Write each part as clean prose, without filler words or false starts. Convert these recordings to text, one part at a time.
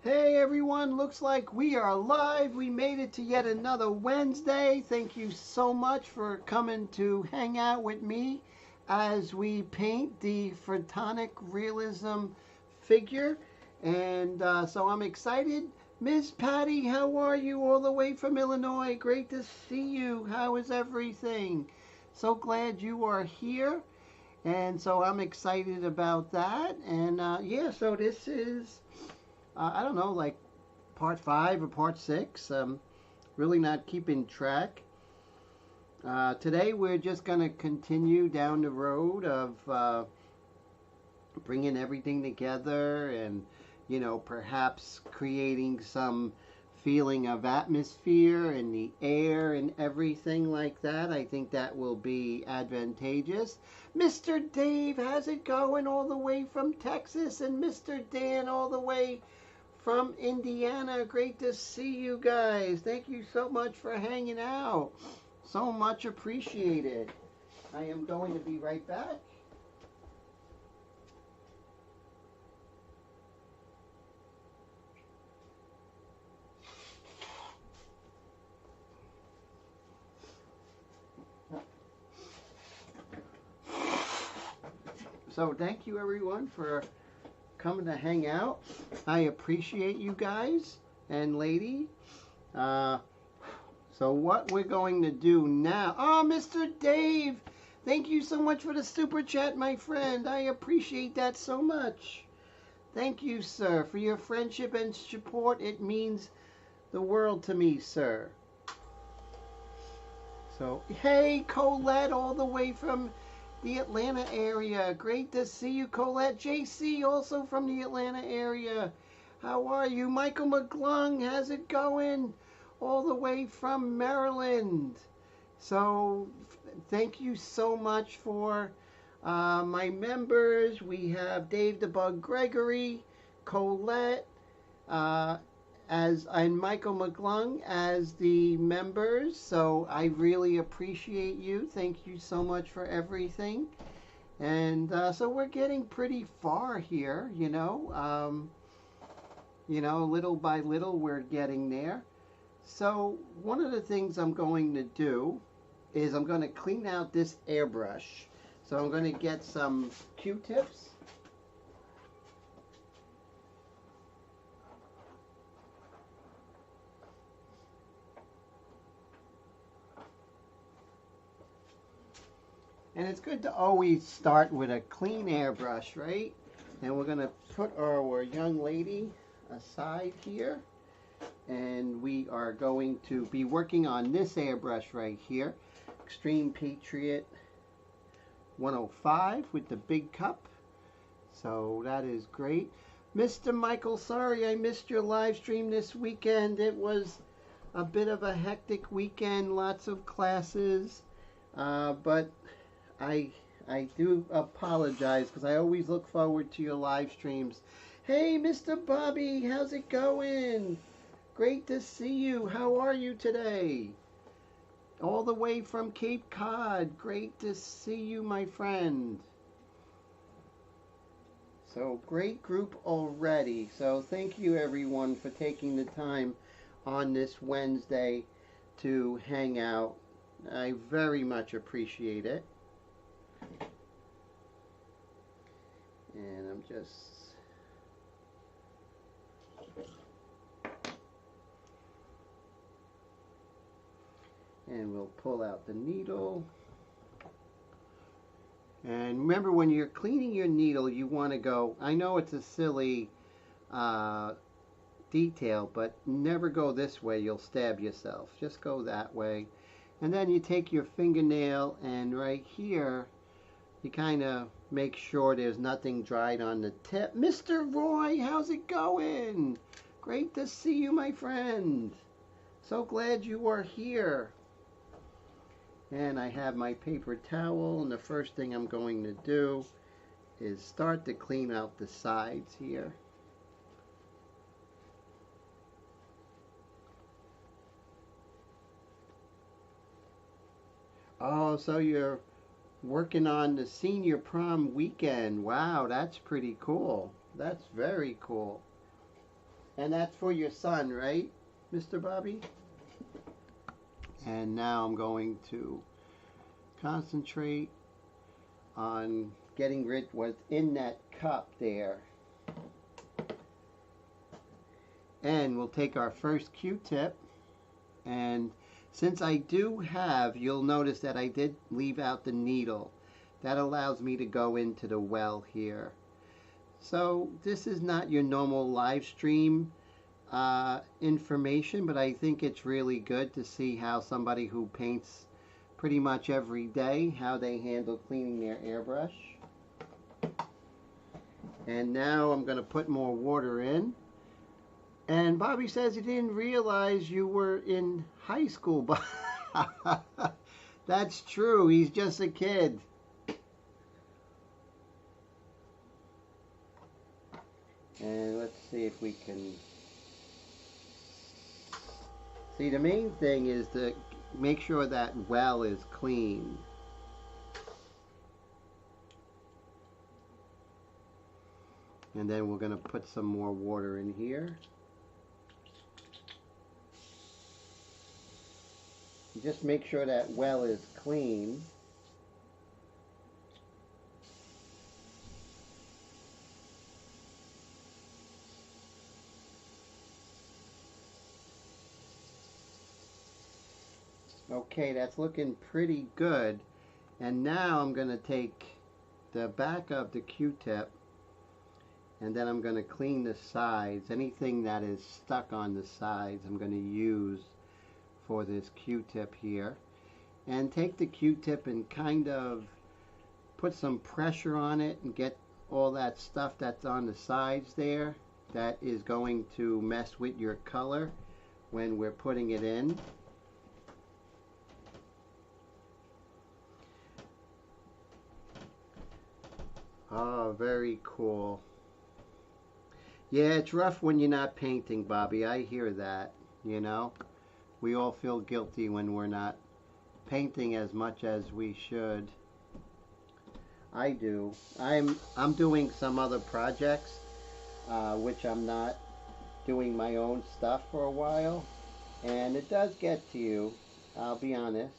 Hey everyone, looks like we are live. We made it to yet another Wednesday. Thank you so much for coming to hang out with me as we paint the Photonic Realism figure. And so I'm excited. Miss Patty, how are you all the way from Illinois? Great to see you. How is everything? So glad you are here. And so I'm excited about that. And yeah, so this is I don't know, like part 5 or part 6. Really not keeping track. Today we're just going to continue down the road of bringing everything together and, you know, perhaps creating some feeling of atmosphere in the air and everything like that. I think that will be advantageous. Mr. Dave, how's it going all the way from Texas? And Mr. Dan all the way from Indiana. Great to see you guys. Thank you so much for hanging out. So much appreciated. I am going to be right back. So thank you everyone for coming to hang out. I appreciate you guys and lady. So what we're going to do now. Oh, Mr. Dave, thank you so much for the super chat, my friend. I appreciate that so much. Thank you, sir, for your friendship and support. It means the world to me, sir. So, hey, Colette, all the way from the Atlanta area. Great to see you, Colette. JC, also from the Atlanta area. How are you? Michael McClung, how's it going? All the way from Maryland. So, thank you so much for my members. We have Dave the Bug Gregory, Colette, and Michael McClung as the members. So I really appreciate you. Thank you so much for everything. And so we're getting pretty far here, you know. Little by little we're getting there. So one of the things I'm going to do is I'm going to clean out this airbrush. So I'm going to get some Q-tips. And it's good to always start with a clean airbrush, right? And we're going to put our young lady aside here. And we are going to be working on this airbrush right here. Extreme Patriot 105 with the big cup. So that is great. Mr. Michael, sorry I missed your live stream this weekend. It was a bit of a hectic weekend, lots of classes. But I do apologize because I always look forward to your live streams. Hey, Mr. Bobby, how's it going? Great to see you. How are you today? All the way from Cape Cod. Great to see you, my friend. So, great group already. So, thank you everyone for taking the time on this Wednesday to hang out. I very much appreciate it. And I'm just... And we'll pull out the needle. And remember, when you're cleaning your needle, you want to go, I know it's a silly detail, but never go this way, you'll stab yourself. Just go that way. And then you take your fingernail, and right here, you kind of make sure there's nothing dried on the tip. Mr. Roy, how's it going? Great to see you, my friend. So glad you are here. And I have my paper towel, and the first thing I'm going to do is start to clean out the sides here. Oh, so you're working on the senior prom weekend. Wow, that's pretty cool. That's very cool. And that's for your son, right, Mr. Bobby? And now I'm going to concentrate on getting rid of what's in that cup there. And we'll take our first Q-tip, and since I do have, you'll notice that I did leave out the needle. That allows me to go into the well here. So this is not your normal live stream information, but I think it's really good to see how somebody who paints pretty much every day, how they handle cleaning their airbrush. And now I'm going to put more water in. And Bobby says he didn't realize you were in high school. That's true. He's just a kid. And let's see if we can... See, the main thing is to make sure that well is clean. And then we're going to put some more water in here. Just make sure that well is clean. Okay, that's looking pretty good. And now I'm going to take the back of the Q-tip and then I'm going to clean the sides. Anything that is stuck on the sides I'm going to use for this Q-tip here. And take the Q-tip and kind of put some pressure on it and get all that stuff that's on the sides there that is going to mess with your color when we're putting it in. Oh, very cool. Yeah, it's rough when you're not painting, Bobby. I hear that, you know. We all feel guilty when we're not painting as much as we should. I do. I'm doing some other projects, which I'm not doing my own stuff for a while. And it does get to you, I'll be honest.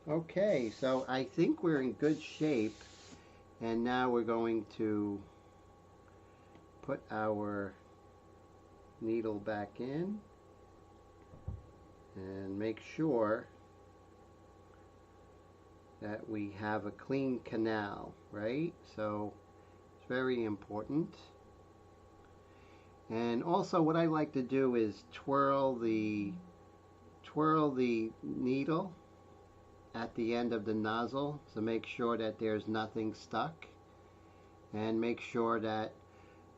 Okay, so I think we're in good shape. And now we're going to put our needle back in and make sure that we have a clean canal, right? So it's very important. And also what I like to do is twirl the needle at the end of the nozzle to make sure that there's nothing stuck, and make sure that,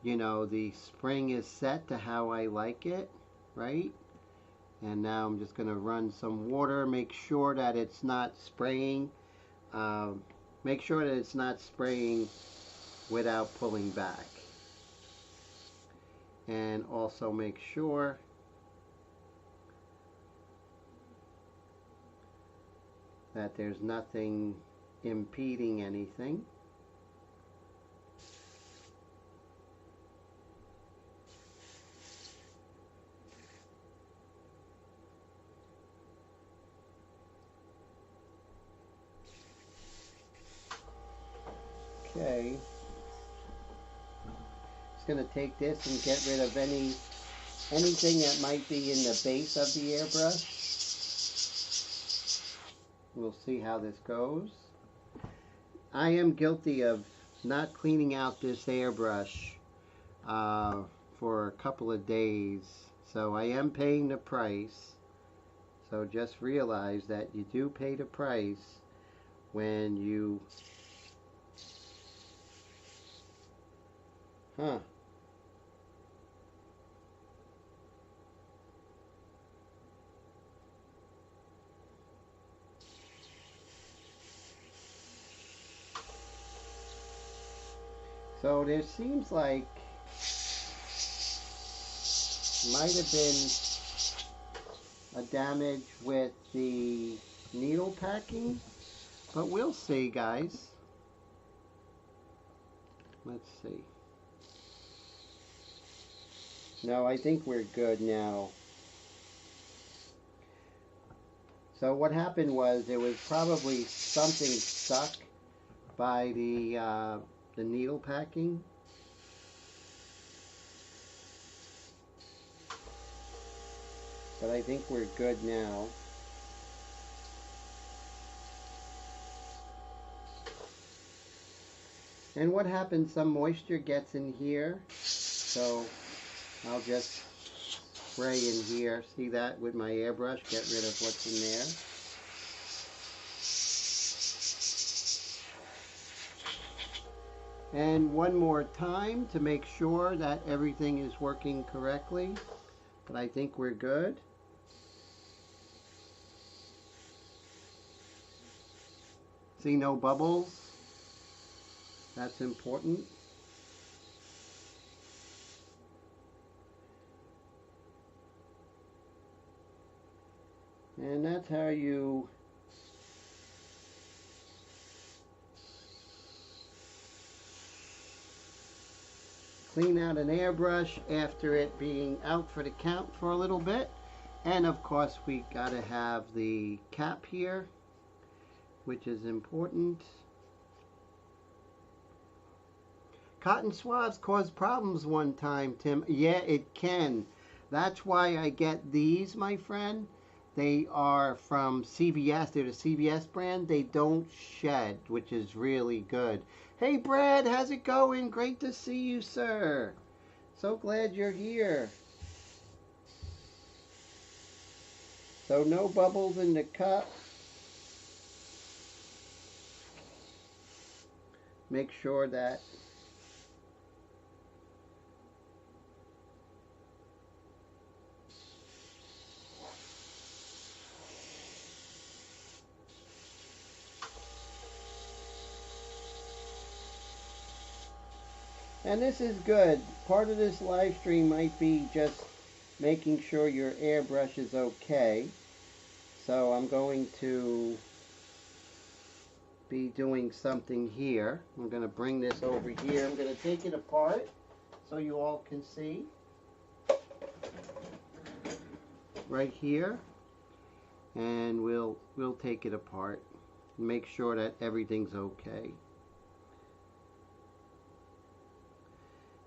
you know, the spring is set to how I like it, right? And now I'm just going to run some water, make sure that it's not spraying, make sure that it's not spraying without pulling back. And also make sure that there's nothing impeding anything. Okay. Just going to take this and get rid of anything that might be in the base of the airbrush. We'll see how this goes. I am guilty of not cleaning out this airbrush for a couple of days, so I am paying the price. So just realize that you do pay the price when you So there seems like might have been a damage with the needle packing, but we'll see, guys. Let's see. No, I think we're good now. So what happened was there was probably something stuck by the needle packing. But I think we're good now. And what happens, some moisture gets in here. So I'll just spray in here. See that with my airbrush? Get rid of what's in there. And one more time to make sure that everything is working correctly. But I think we're good. See, no bubbles. That's important. And that's how you clean out an airbrush after it being out for the count for a little bit. And of course we gotta have the cap here, which is important. Cotton swabs cause problems one time, Tim. Yeah, it can. That's why I get these, my friend. They are from CVS. They're the CVS brand. They don't shed, which is really good. Hey, Brad, how's it going? Great to see you, sir. So glad you're here. So no bubbles in the cup. Make sure that and this is good. Part of this live stream might be just making sure your airbrush is okay. So I'm going to be doing something here. I'm going to bring this over here. I'm going to take it apart so you all can see. Right here. And we'll take it apart. Make sure that everything's okay.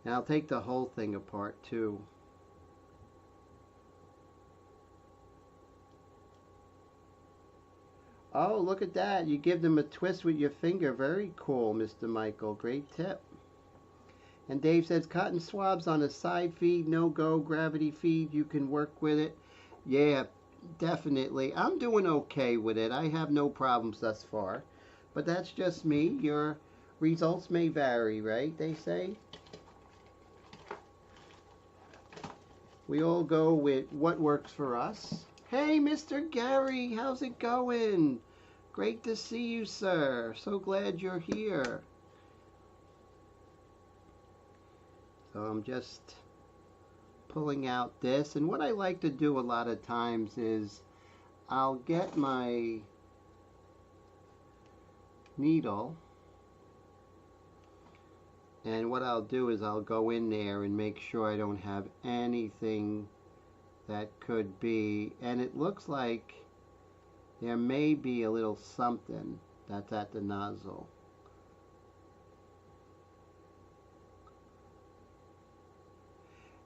And I'll take the whole thing apart too. Oh, look at that. You give them a twist with your finger. Very cool, Mr. Michael. Great tip. And Dave says, cotton swabs on a side feed, no go, gravity feed. You can work with it. Yeah, definitely. I'm doing okay with it. I have no problems thus far. But that's just me. Your results may vary, right? They say. We all go with what works for us. Hey, Mr. Gary, how's it going? Great to see you, sir. So glad you're here. So I'm just pulling out this. And what I like to do a lot of times is I'll get my needle. And what I'll do is I'll go in there and make sure I don't have anything that could be, and it looks like there may be a little something that's at the nozzle.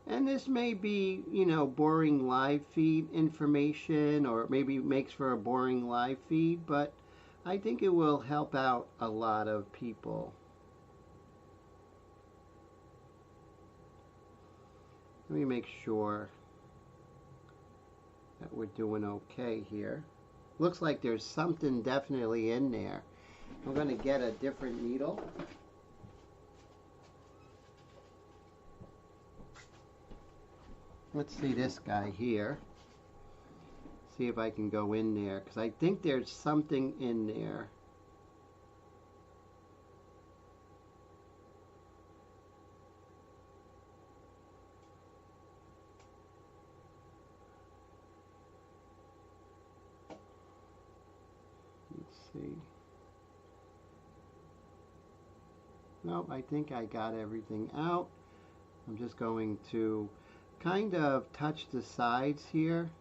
And this may be, you know, boring live feed information, or maybe makes for a boring live feed, but I think it will help out a lot of people. Let me make sure that we're doing okay here. Looks like there's something definitely in there. I'm going to get a different needle. Let's see this guy here. See if I can go in there, because I think there's something in there. Let's see. Nope, I think I got everything out. I'm just going to kind of touch the sides here.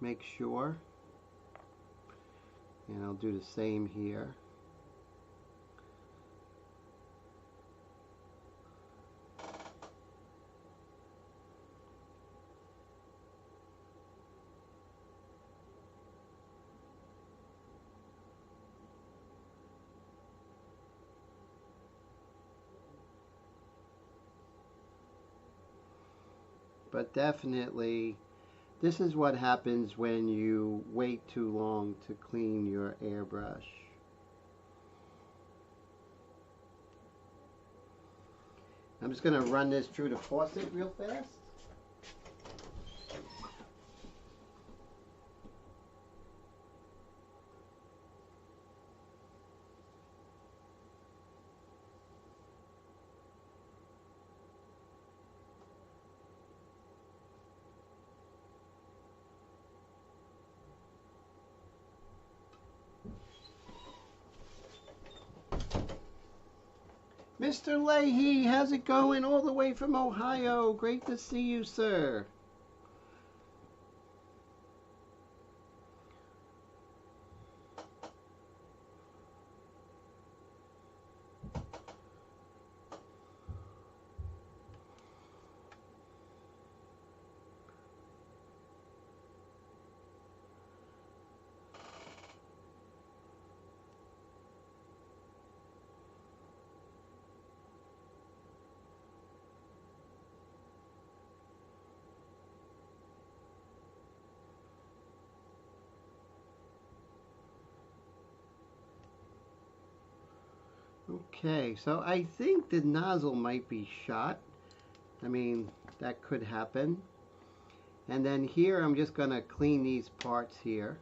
Make sure. And I'll do the same here. But definitely, this is what happens when you wait too long to clean your airbrush. I'm just going to run this through the faucet real fast. Mr. Leahy, how's it going all the way from Ohio? Great to see you, sir. Okay, so I think the nozzle might be shot. I mean, that could happen. And then here I'm just going to clean these parts here.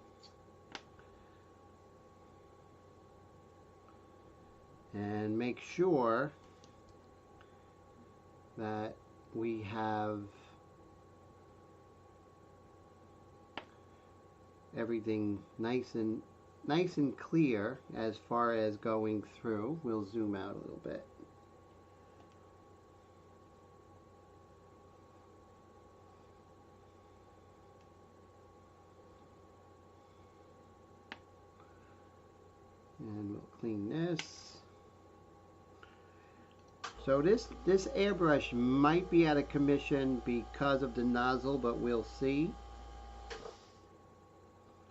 And make sure that we have everything nice and clear as far as going through. We'll zoom out a little bit. And we'll clean this. So this airbrush might be out of commission because of the nozzle, but we'll see.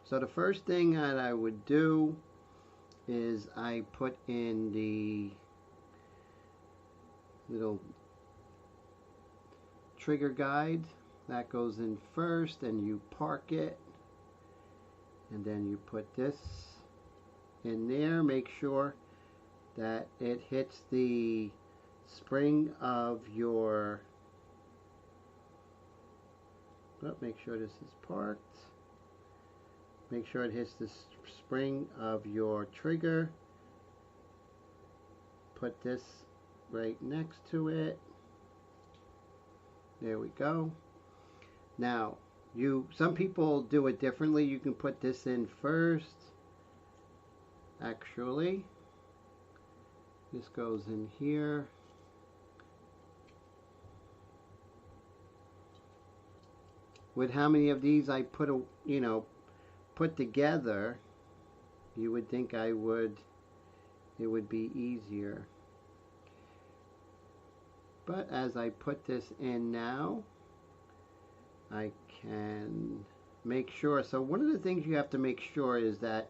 So the first thing that I would do is I put in the little trigger guide. That goes in first, and you park it. And then you put this in there. Make sure that it hits the spring of your... Oh, make sure this is parked. Make sure it hits the spring of your trigger. Put this right next to it. There we go. Now, some people do it differently. You can put this in first. Actually, this goes in here. With how many of these I put together, you would think it would be easier. But as I put this in now, I can make sure. So one of the things you have to make sure is that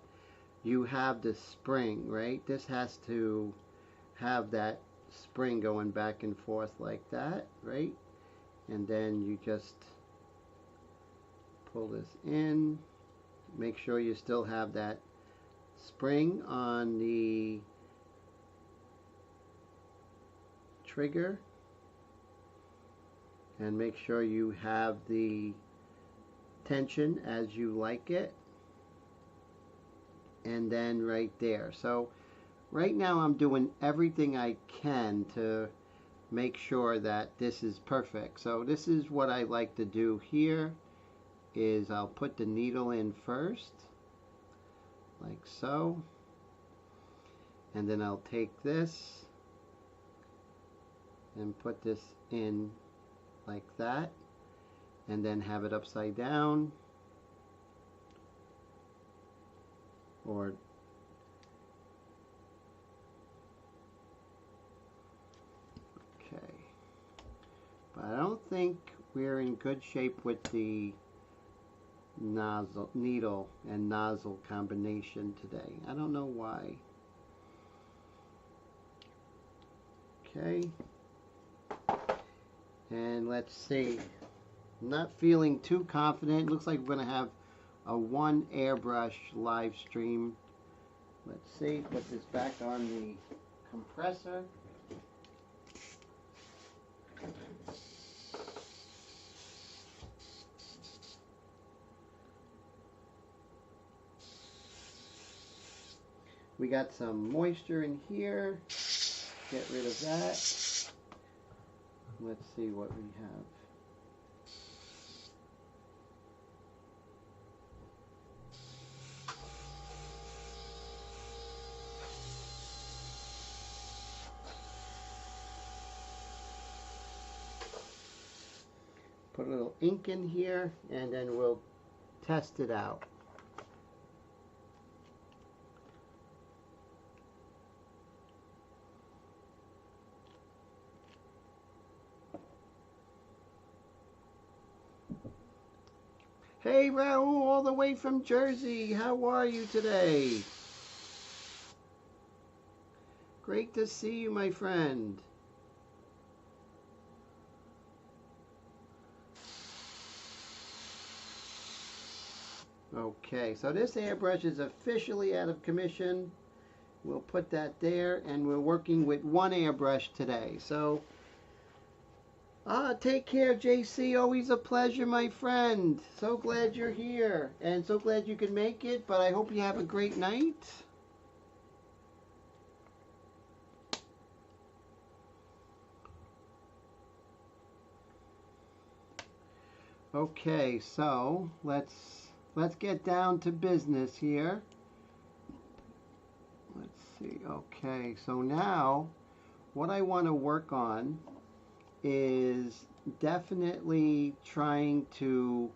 you have the spring, right? This has to have that spring going back and forth like that, right? And then you just pull this in. Make sure you still have that spring on the trigger, and make sure you have the tension as you like it, and then right there. So right now I'm doing everything I can to make sure that this is perfect. So this is what I like to do here, is I'll put the needle in first, like so. And then I'll take this and put this in like that, and then have it upside down, or okay. But I don't think we're in good shape with the needle and nozzle combination today. I don't know why. Okay. And let's see. I'm not feeling too confident. Looks like we're going to have a one airbrush live stream. Let's see. Put this back on the compressor. We got some moisture in here. Get rid of that. Let's see what we have. Put a little ink in here, and then we'll test it out. Hey Raul, all the way from Jersey. How are you today? Great to see you, my friend. Okay, so this airbrush is officially out of commission. We'll put that there, and we're working with one airbrush today. So, take care, JC. Always a pleasure, my friend. So glad you're here, and so glad you can make it, but I hope you have a great night. Okay, so let's get down to business here. Let's see. Okay, so now what I want to work on is definitely trying to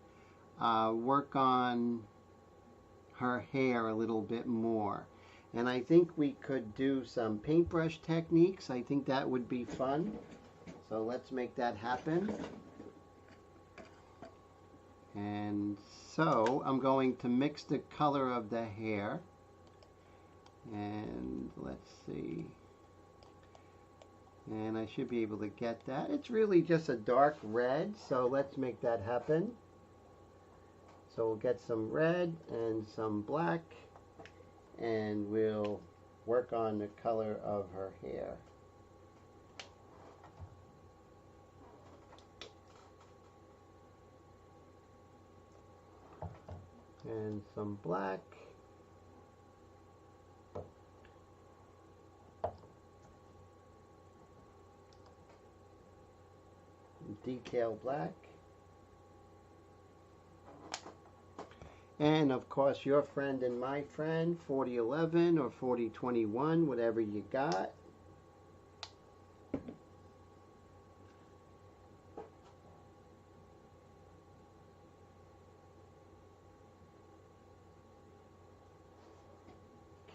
work on her hair a little bit more. And I think we could do some paintbrush techniques. I think that would be fun. So let's make that happen. And so I'm going to mix the color of the hair. And let's see. And I should be able to get that. It's really just a dark red, so let's make that happen. So we'll get some red and some black, and we'll work on the color of her hair. And some black. Detail black. And of course your friend and my friend, 4011 or 4021, whatever you got.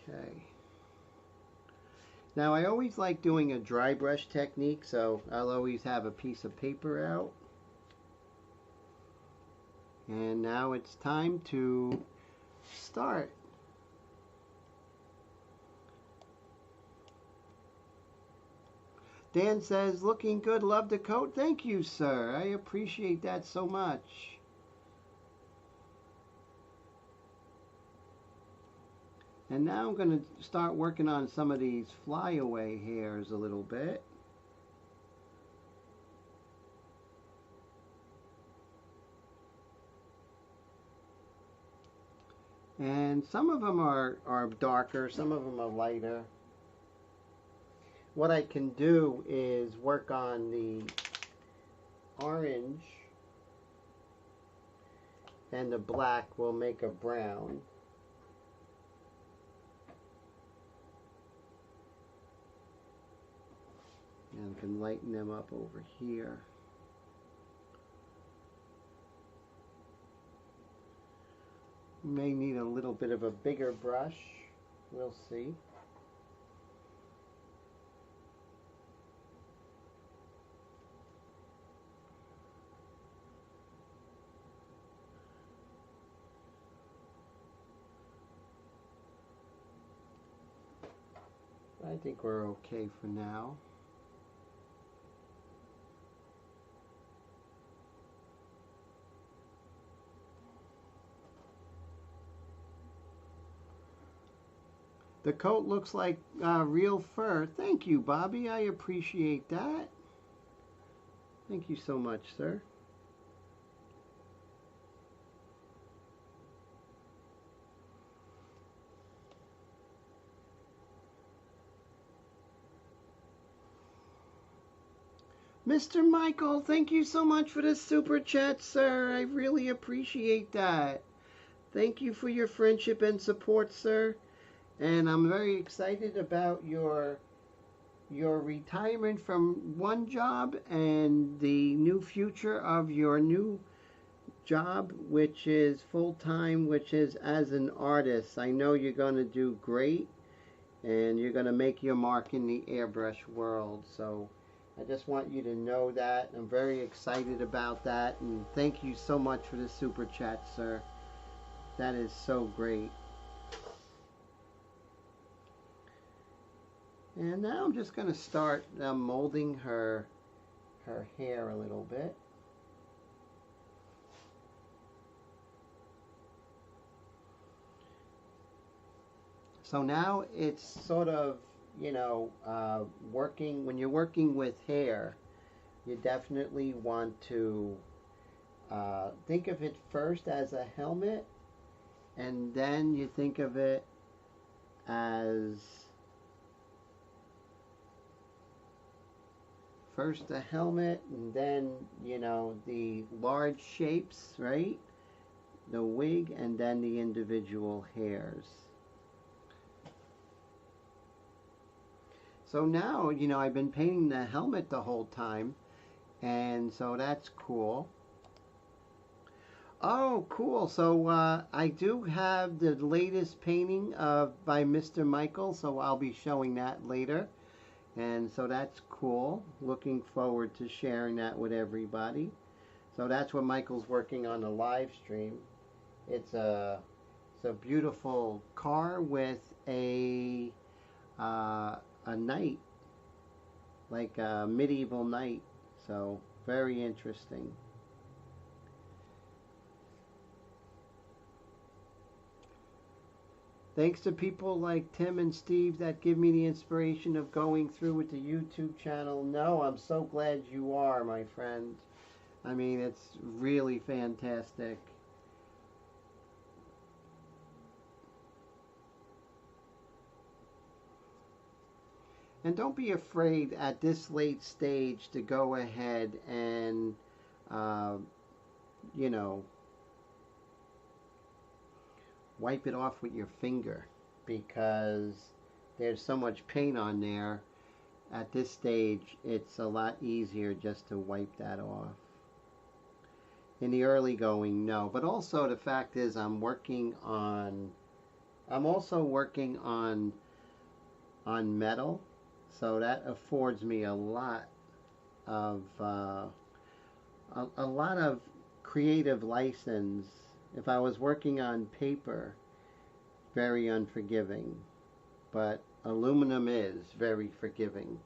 Okay. Now I always like doing a dry brush technique, so I'll always have a piece of paper out. And now it's time to start. Dan says, looking good, love the coat. Thank you, sir. I appreciate that so much. And now I'm going to start working on some of these flyaway hairs a little bit. And some of them are darker, some of them are lighter. What I can do is work on the orange, and the black will make a brown. And can lighten them up over here. May need a little bit of a bigger brush. We'll see. I think we're okay for now. The coat looks like real fur. Thank you, Bobby. I appreciate that. Thank you so much, sir. Mr. Michael, thank you so much for the super chat, sir. I really appreciate that. Thank you for your friendship and support, sir. And I'm very excited about your retirement from one job and the new future of your new job, which is full-time, which is as an artist. I know you're going to do great and you're going to make your mark in the airbrush world. So I just want you to know that. I'm very excited about that, and thank you so much for the super chat, sir. That is so great. And now I'm just going to start molding her hair a little bit. So now it's sort of, you know, when you're working with hair, you definitely want to think of it first as a helmet, and then you think of it as first the helmet, and then, you know, the large shapes, right? The wig, and then the individual hairs. So now, you know, I've been painting the helmet the whole time, and so that's cool. Oh, cool. So I do have the latest painting by Mr. Michael, so I'll be showing that later. And so that's cool. Looking forward to sharing that with everybody. So that's what Michael's working on the live stream. It's a beautiful car with a knight, like a medieval knight. So very interesting. Thanks to people like Tim and Steve that give me the inspiration of going through with the YouTube channel. No, I'm so glad you are, my friend. I mean, it's really fantastic. And don't be afraid at this late stage to go ahead and, you know, wipe it off with your finger, because there's so much paint on there. At this stage, it's a lot easier just to wipe that off. In the early going, no. But also the fact is I'm also working on metal, so that affords me a lot of creative license. If I was working on paper, very unforgiving, but aluminum is very forgiving.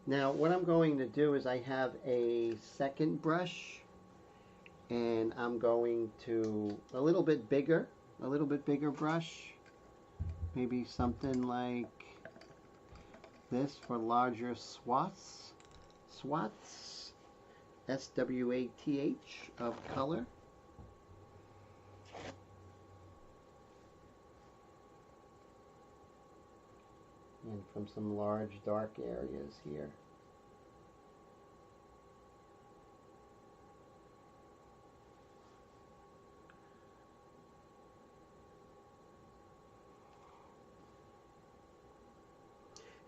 Now what I'm going to do is I have a second brush, and I'm going to a little bit bigger brush, maybe something like this for larger swaths, S-W-A-T-H, of color. And from some large dark areas here.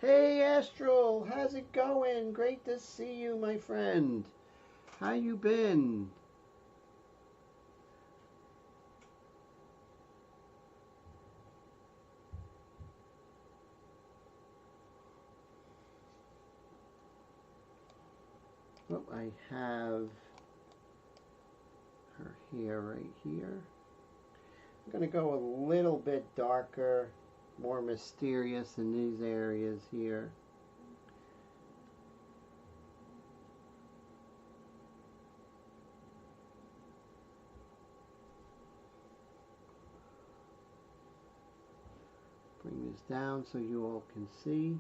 Hey Astral, how's it going? Great to see you, my friend. How you been? Oh, I have her hair right here. I'm going to go a little bit darker, more mysterious in these areas here. Bring this down so you all can see.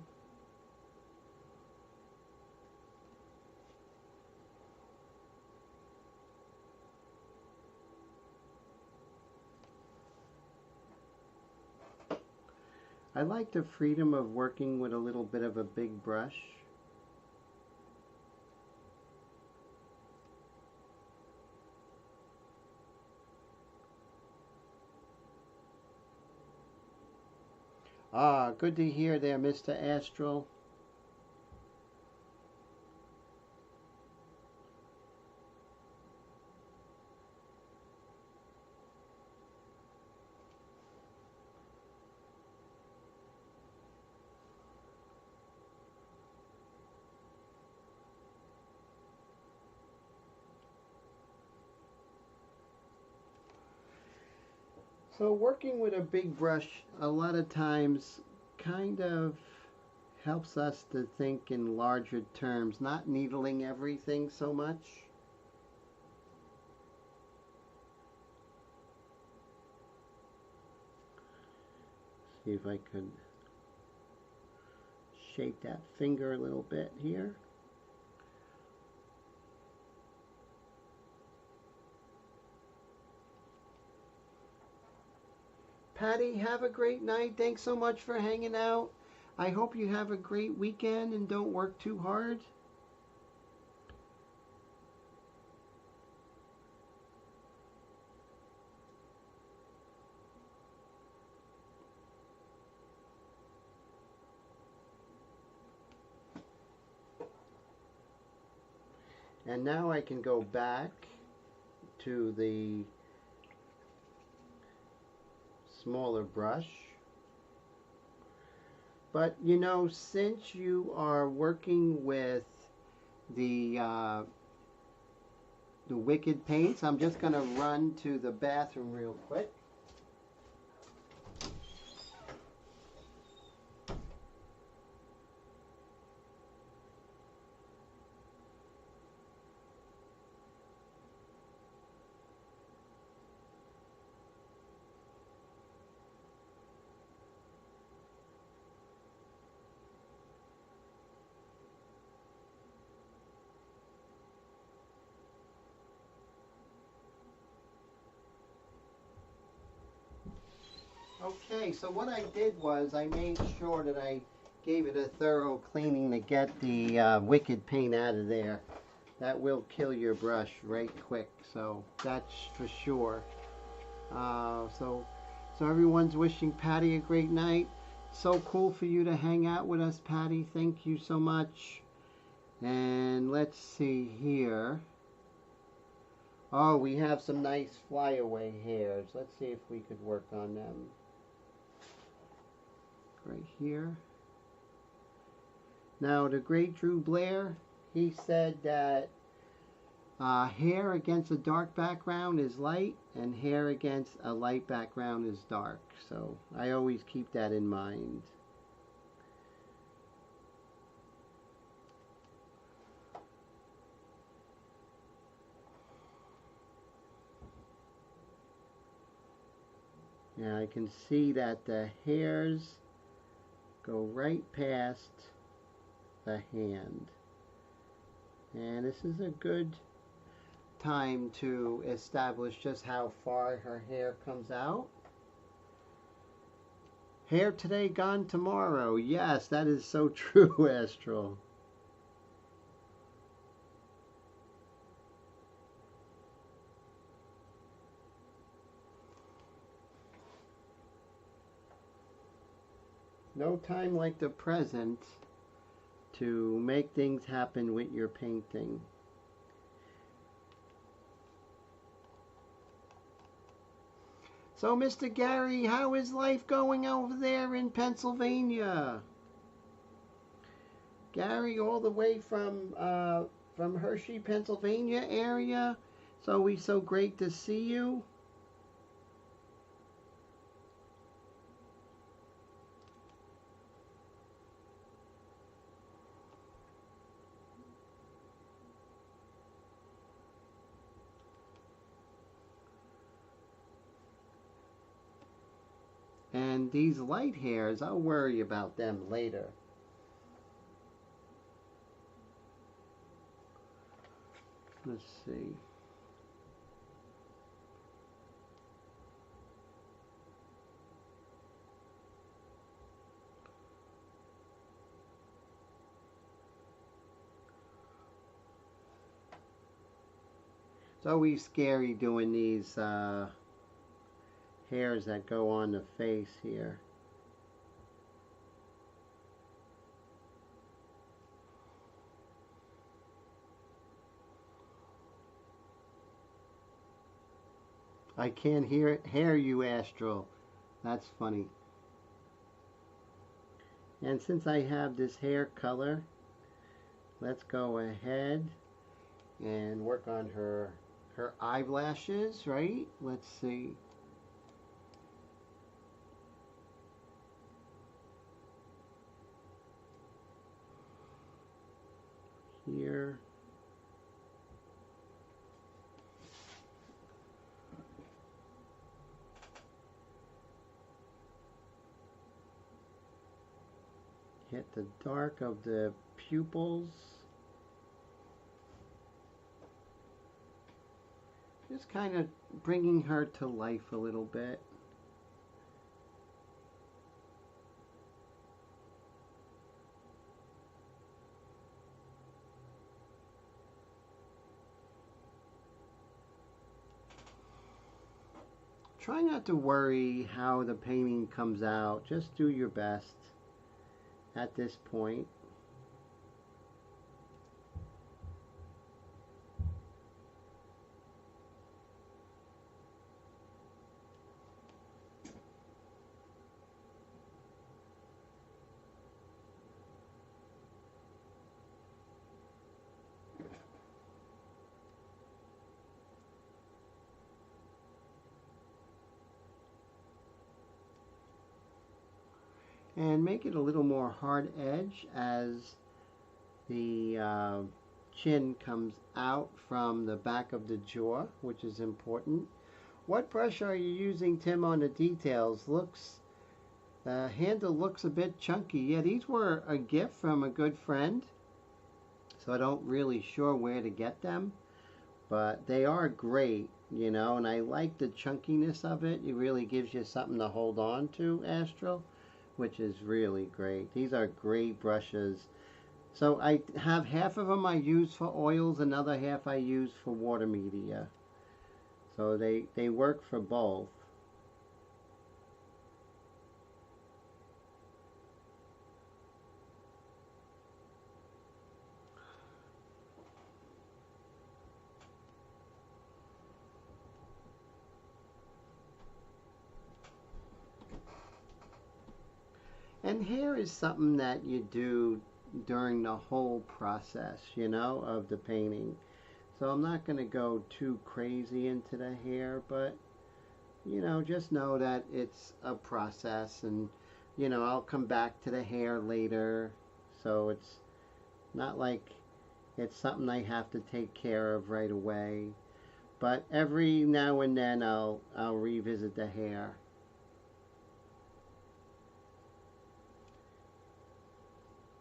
I like the freedom of working with a little bit of a big brush. Ah, good to hear there, Mr. Astral. So working with a big brush a lot of times kind of helps us to think in larger terms, not needling everything so much. See if I could shape that finger a little bit here. Patty, have a great night. Thanks so much for hanging out. I hope you have a great weekend and don't work too hard. And now I can go back to the smaller brush. But you know, since you are working with the Wicked paints, I'm just going to run to the bathroom real quick. Okay, so what I did was I made sure that I gave it a thorough cleaning to get the Wicked paint out of there. That will kill your brush right quick, so that's for sure. So everyone's wishing Patty a great night. So cool for you to hang out with us, Patty. Thank you so much. And let's see here. Oh, we have some nice flyaway hairs. Let's see if we could work on them. Right here. Now, the great Drew Blair, he said that hair against a dark background is light and hair against a light background is dark. So I always keep that in mind. Now I can see that the hairs go right past the hand. And this is a good time to establish just how far her hair comes out. Hair today, gone tomorrow. Yes, that is so true, Astral. No time like the present to make things happen with your painting. So, Mr. Gary, how is life going over there in Pennsylvania? Gary, all the way from Hershey, Pennsylvania area. It's always so great to see you. And these light hairs, I'll worry about them later. Let's see. It's always scary doing these hairs that go on the face here. I can't hear you, Astral. That's funny. And since I have this hair color, let's go ahead and work on her eyelashes, right? Let's see. Here. Hit the dark of the pupils. Just kind of bringing her to life a little bit. Try not to worry how the painting comes out. Just do your best at this point. And make it a little more hard edge as the chin comes out from the back of the jaw, which is important. What brush are you using, Tim, on the details? The handle looks a bit chunky. Yeah, these were a gift from a good friend, so I don't really sure where to get them, but they are great, you know, and I like the chunkiness of it. It really gives you something to hold on to, Astral, which is really great. These are great brushes. So I have half of them I use for oils, another half I use for water media. So they work for both. And hair is something that you do during the whole process, you know, of the painting. So I'm not going to go too crazy into the hair, but, you know, just know that it's a process, and, you know, I'll come back to the hair later. So it's not like it's something I have to take care of right away. But every now and then I'll revisit the hair.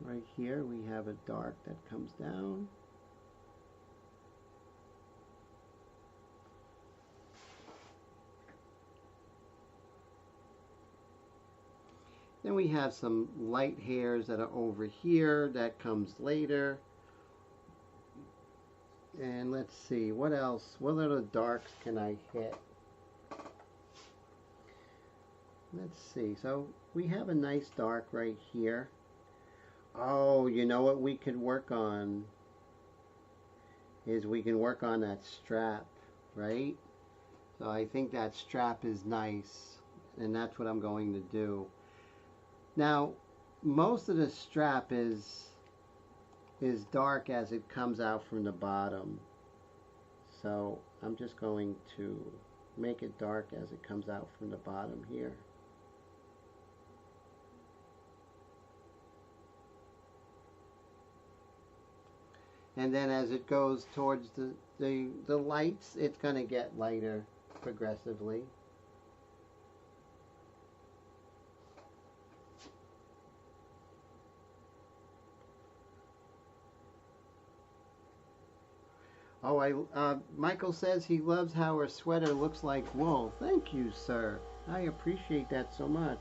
Right here we have a dark that comes down. Then we have some light hairs that are over here that comes later. And let's see, what else? What other darks can I hit? Let's see. So we have a nice dark right here. Oh, you know what we could work on is we can work on that strap, right? So I think that strap is nice, and that's what I'm going to do. Now, most of the strap is dark as it comes out from the bottom. So I'm just going to make it dark as it comes out from the bottom here. And then as it goes towards the lights, it's going to get lighter progressively. Oh, Michael says he loves how her sweater looks like wool. Thank you, sir. I appreciate that so much.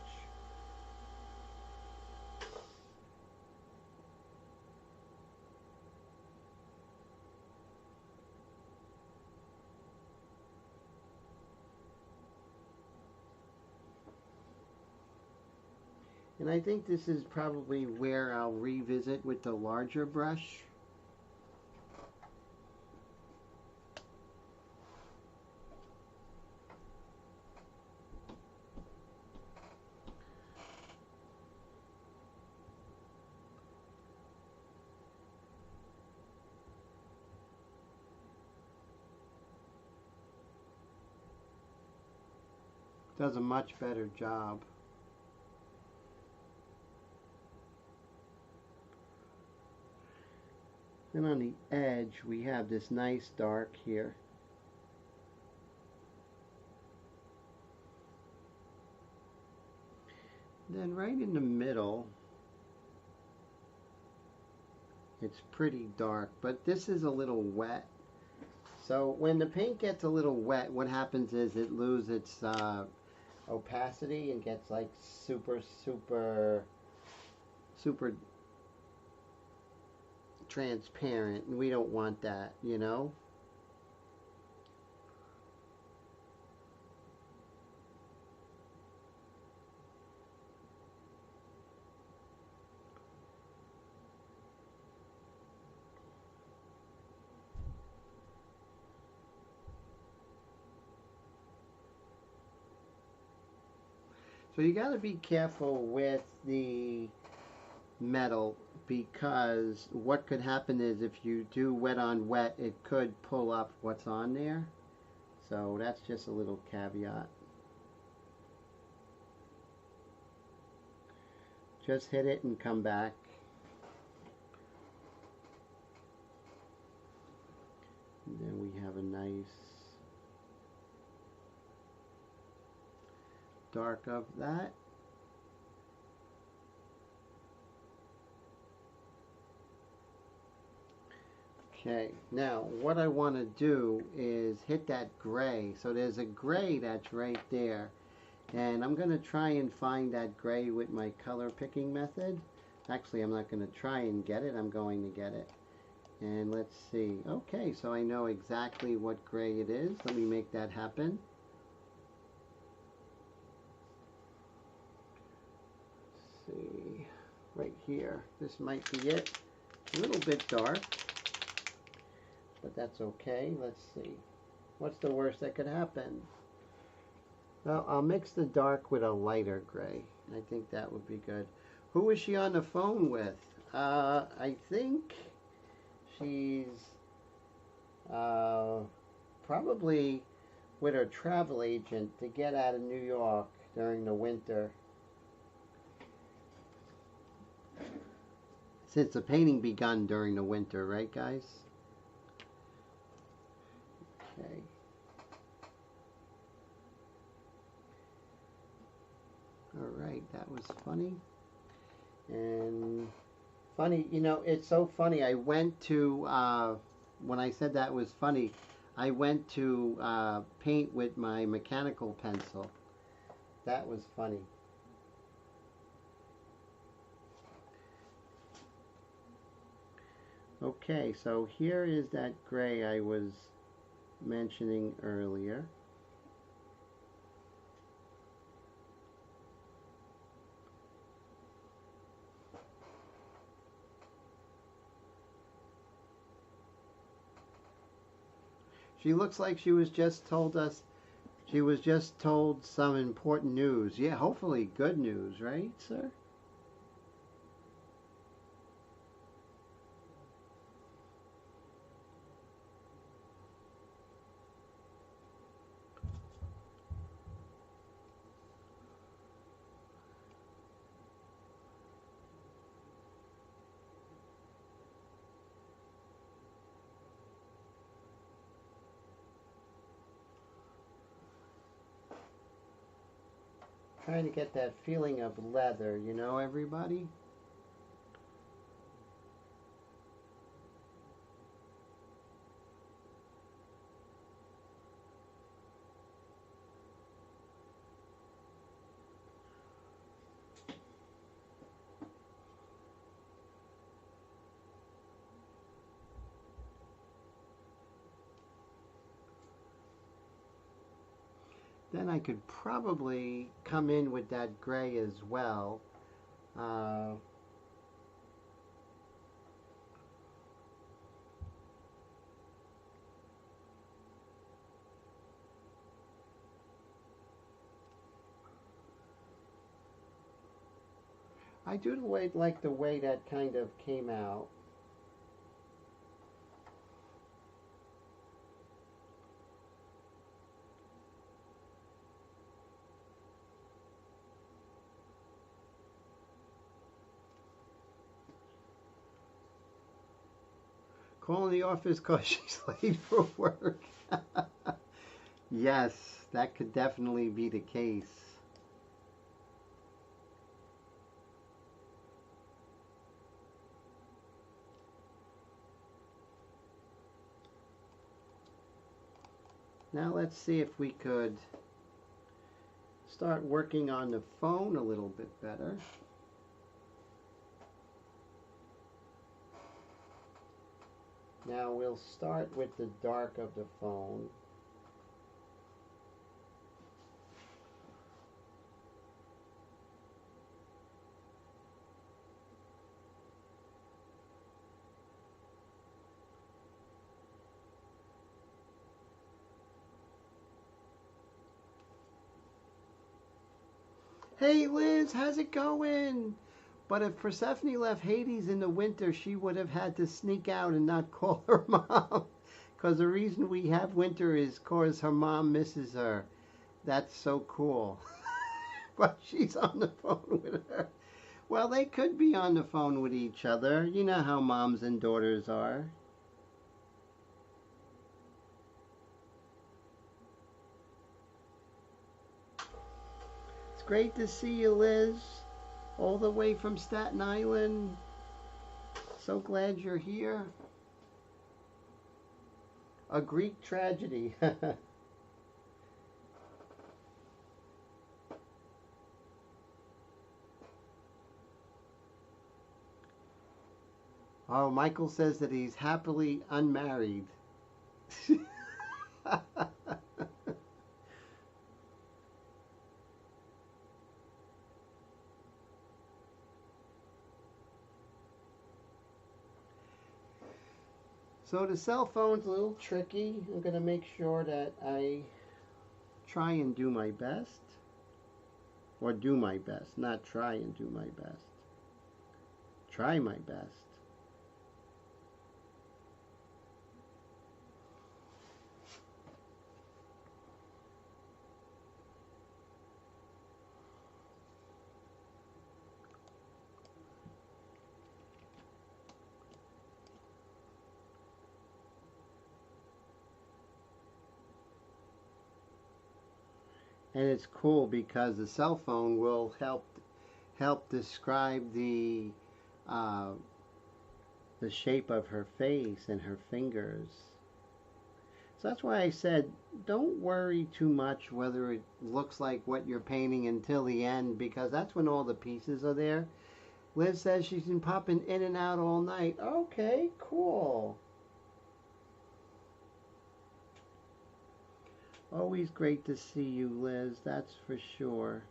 And I think this is probably where I'll revisit with the larger brush. Does a much better job. Then on the edge we have this nice dark here. Then right in the middle it's pretty dark, but this is a little wet. So when the paint gets a little wet, what happens is it loses its opacity and gets like super transparent, and we don't want that, you know. So you got to be careful with the metal, because what could happen is if you do wet on wet, it could pull up what's on there. So that's just a little caveat. Just hit it and come back. And then we have a nice dark of that. Okay, now what I want to do is hit that gray. So there's a gray that's right there. And I'm going to try and find that gray with my color picking method. Actually, I'm not going to try and get it. I'm going to get it. And let's see. Okay, so I know exactly what gray it is. Let me make that happen. Let's see. Right here. This might be it. A little bit dark, but that's okay. Let's see. What's the worst that could happen? Well, I'll mix the dark with a lighter gray. I think that would be good. Who is she on the phone with? I think she's probably with her travel agent to get out of New York during the winter. Since the painting begun during the winter, right guys? Okay. Alright, that was funny. And funny, you know, it's so funny. I went to, when I said that was funny, I went to paint with my mechanical pencil. That was funny. Okay, so here is that gray I was mentioning earlier. She looks like she was just told us, she was just told some important news. Yeah, hopefully good news, right, sir? Trying to get that feeling of leather, you know, everybody? Then I could probably come in with that gray as well. Uh, I do like the way that kind of came out. Calling the office because she's late for work. Yes, that could definitely be the case. Now let's see if we could start working on the phone a little bit better. Now we'll start with the dark of the phone. Hey Liz, how's it going? But if Persephone left Hades in the winter, she would have had to sneak out and not call her mom. Because the reason we have winter is because her mom misses her. That's so cool. But she's on the phone with her. Well, they could be on the phone with each other. You know how moms and daughters are. It's great to see you, Liz. All the way from Staten Island. So glad you're here. A Greek tragedy. Oh, Michael says that he's happily unmarried. So the cell phone's a little tricky. I'm going to make sure that I try and do my best. Or do my best, not try and do my best. Try my best. And it's cool because the cell phone will help describe uh, the shape of her face and her fingers. So that's why I said don't worry too much whether it looks like what you're painting until the end, because that's when all the pieces are there. Liz says she's been popping in and out all night. Okay, cool. Always great to see you, Liz, that's for sure.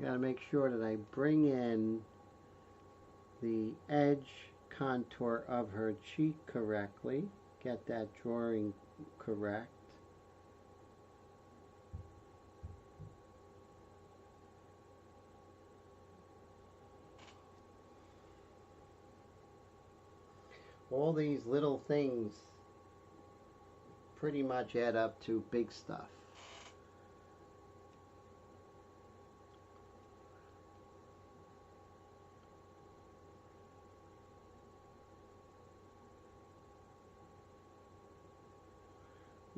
Got to make sure that I bring in the edge contour of her cheek correctly. Get that drawing correct. All these little things pretty much add up to big stuff.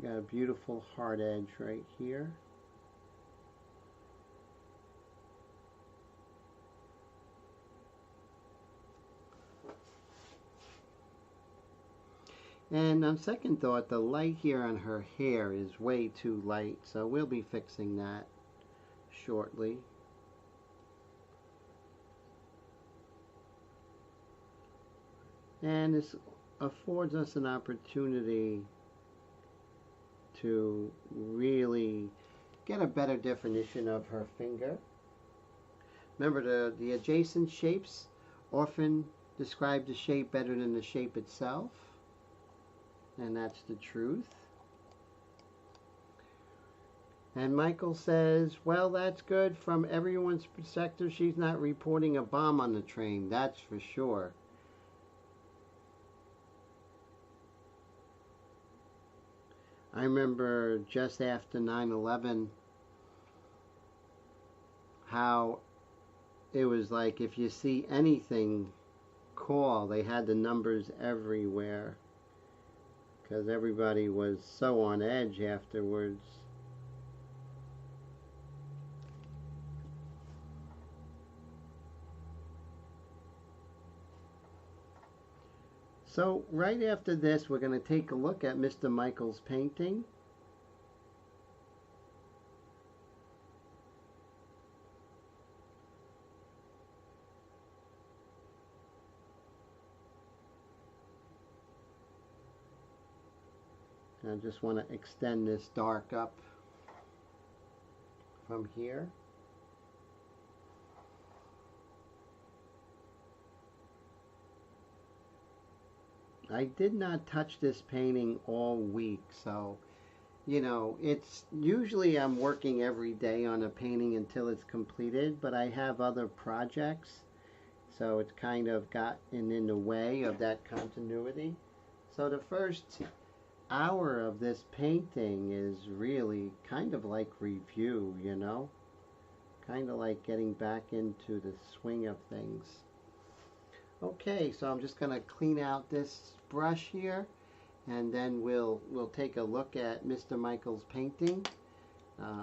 Got a beautiful hard edge right here. And on second thought, the light here on her hair is way too light, so we'll be fixing that shortly. And this affords us an opportunity to really get a better definition of her finger. Remember, the adjacent shapes often describe the shape better than the shape itself. And that's the truth. And Michael says, well, that's good. From everyone's perspective, she's not reporting a bomb on the train. That's for sure. I remember just after 9/11 how it was like, if you see anything, call. They had the numbers everywhere, because everybody was so on edge afterwards. So right after this, we're going to take a look at Mr. Michael's painting. I just want to extend this dark up from here. I did not touch this painting all week, so, you know, it's usually I'm working every day on a painting until it's completed, but I have other projects, so it's kind of gotten in the way of that continuity. So the first hour of this painting is really kind of like review, you know, kind of like getting back into the swing of things. Okay, so I'm just going to clean out this brush here, and then we'll take a look at Mr. Michael's painting.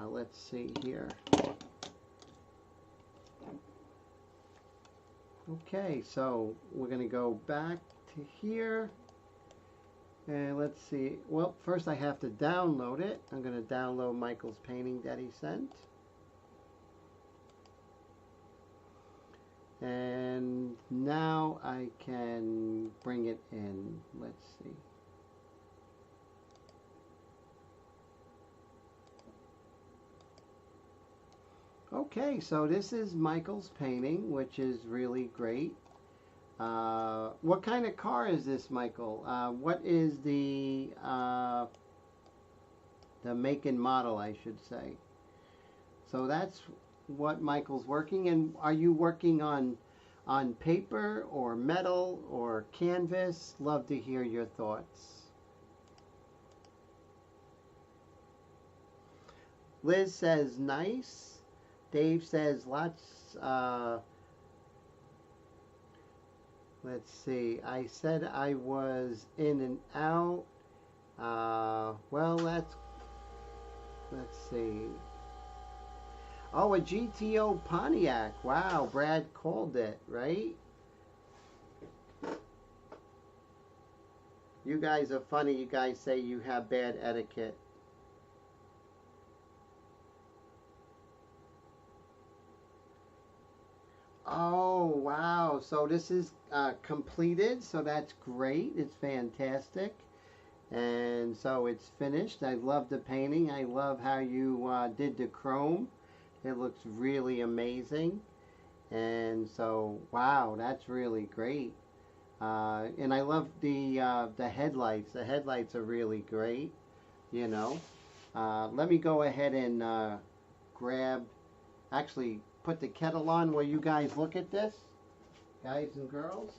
Let's see here. Okay, so we're going to go back to here, and let's see. Well, first I have to download it. I'm going to download Michael's painting that he sent. And now I can bring it in. Let's see. Okay, so this is Michael's painting, which is really great. What kind of car is this, Michael? What is the make and model, I should say. So that's what Michael's working. And are you working on paper or metal or canvas? Love to hear your thoughts. Liz says nice. Dave says lots. Let's see. I said I was in and out. Well, let's see. Oh, a GTO Pontiac. Wow, Brad called it, right? You guys are funny. You guys say you have bad etiquette. Oh, wow. So this is completed. So that's great. It's fantastic. And so it's finished. I love the painting. I love how you did the chrome. It looks really amazing. And so, wow, that's really great. And I love the headlights. The headlights are really great, you know. Let me go ahead and grab, actually put the kettle on while you guys look at this, guys and girls.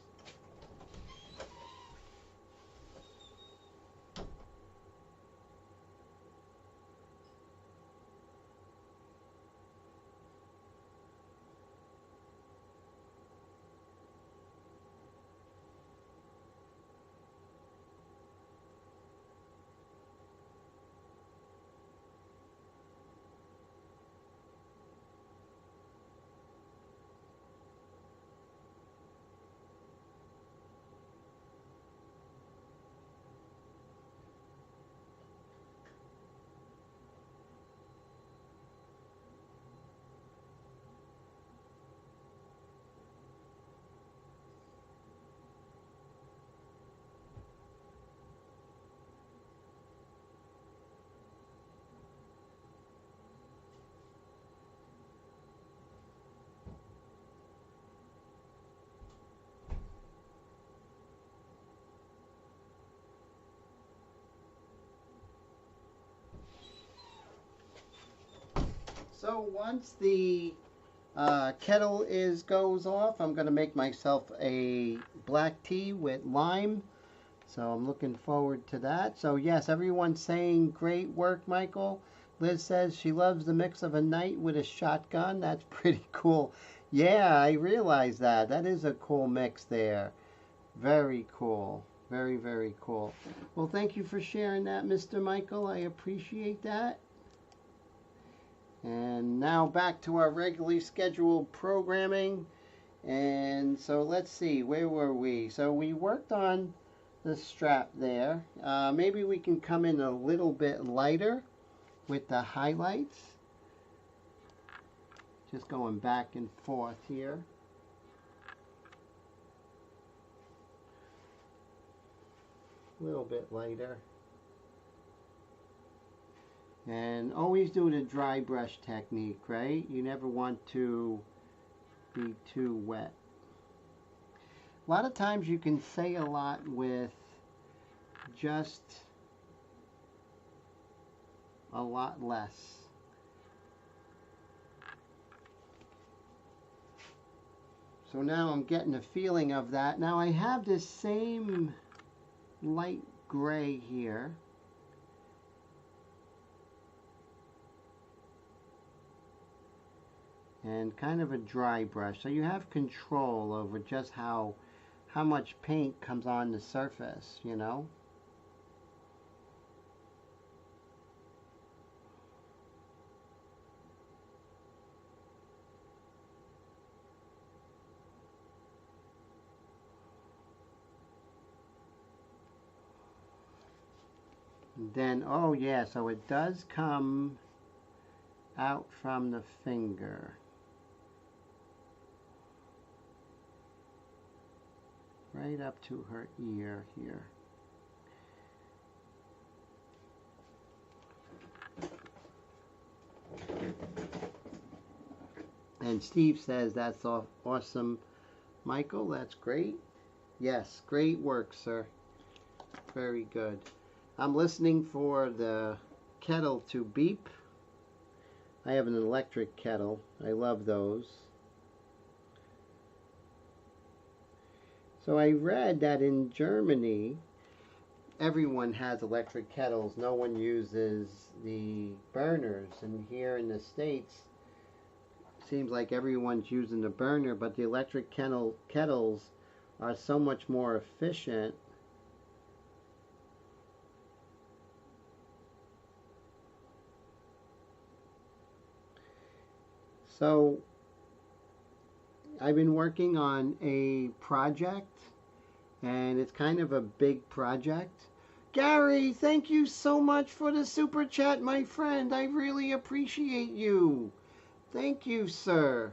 So once the kettle goes off, I'm going to make myself a black tea with lime. So I'm looking forward to that. So yes, everyone's saying great work, Michael. Liz says she loves the mix of a knight with a shotgun. That's pretty cool. Yeah, I realize that. That is a cool mix there. Very cool. Very, very cool. Well, thank you for sharing that, Mr. Michael. I appreciate that. And now back to our regularly scheduled programming. And so let's see, where were we? So we worked on the strap there. Maybe we can come in a little bit lighter with the highlights. Just going back and forth here. A little bit lighter. And always do the dry brush technique, right? You never want to be too wet. A lot of times you can say a lot with just a lot less. So now I'm getting a feeling of that. Now I have this same light gray here. And kind of a dry brush, so you have control over just how much paint comes on the surface, you know. And then, oh yeah, so it does come out from the finger. Right up to her ear here. And Steve says that's awesome. Michael, that's great. Yes, great work, sir. Very good. I'm listening for the kettle to beep. I have an electric kettle. I love those. So I read that in Germany, everyone has electric kettles. No one uses the burners. And here in the States, it seems like everyone's using the burner, but the electric kettles are so much more efficient. So I've been working on a project, and it's kind of a big project. Gary, thank you so much for the super chat, my friend. I really appreciate you. Thank you, sir.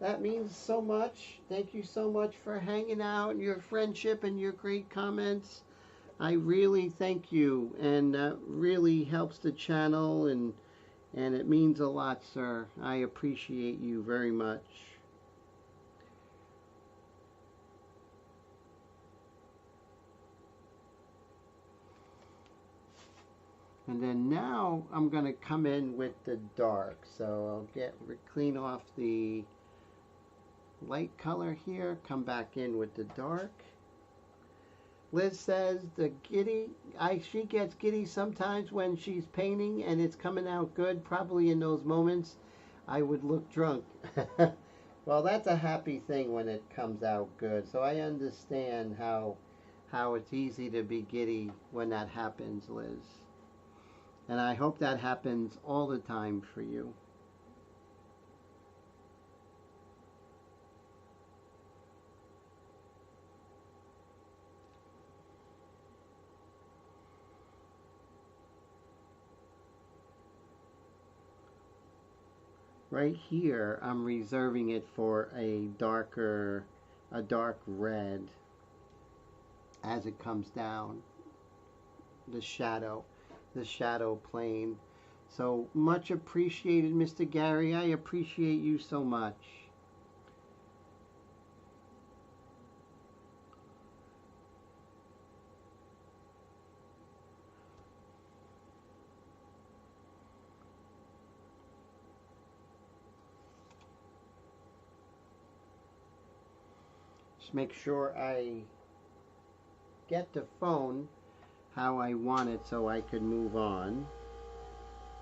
That means so much. Thank you so much for hanging out and your friendship and your great comments. I really thank you, and that really helps the channel, and And it means a lot, sir. I appreciate you very much. And then now I'm going to come in with the dark. So I'll clean off the light color here, come back in with the dark. Liz says she gets giddy sometimes when she's painting and it's coming out good. Probably in those moments I would look drunk. Well, that's a happy thing when it comes out good. So I understand how it's easy to be giddy when that happens, Liz. And I hope that happens all the time for you. Right here, I'm reserving it for a dark red as it comes down, the shadow plane. So much appreciated, Mr. Gary. I appreciate you so much. Just make sure I get the phone how I want it so I could move on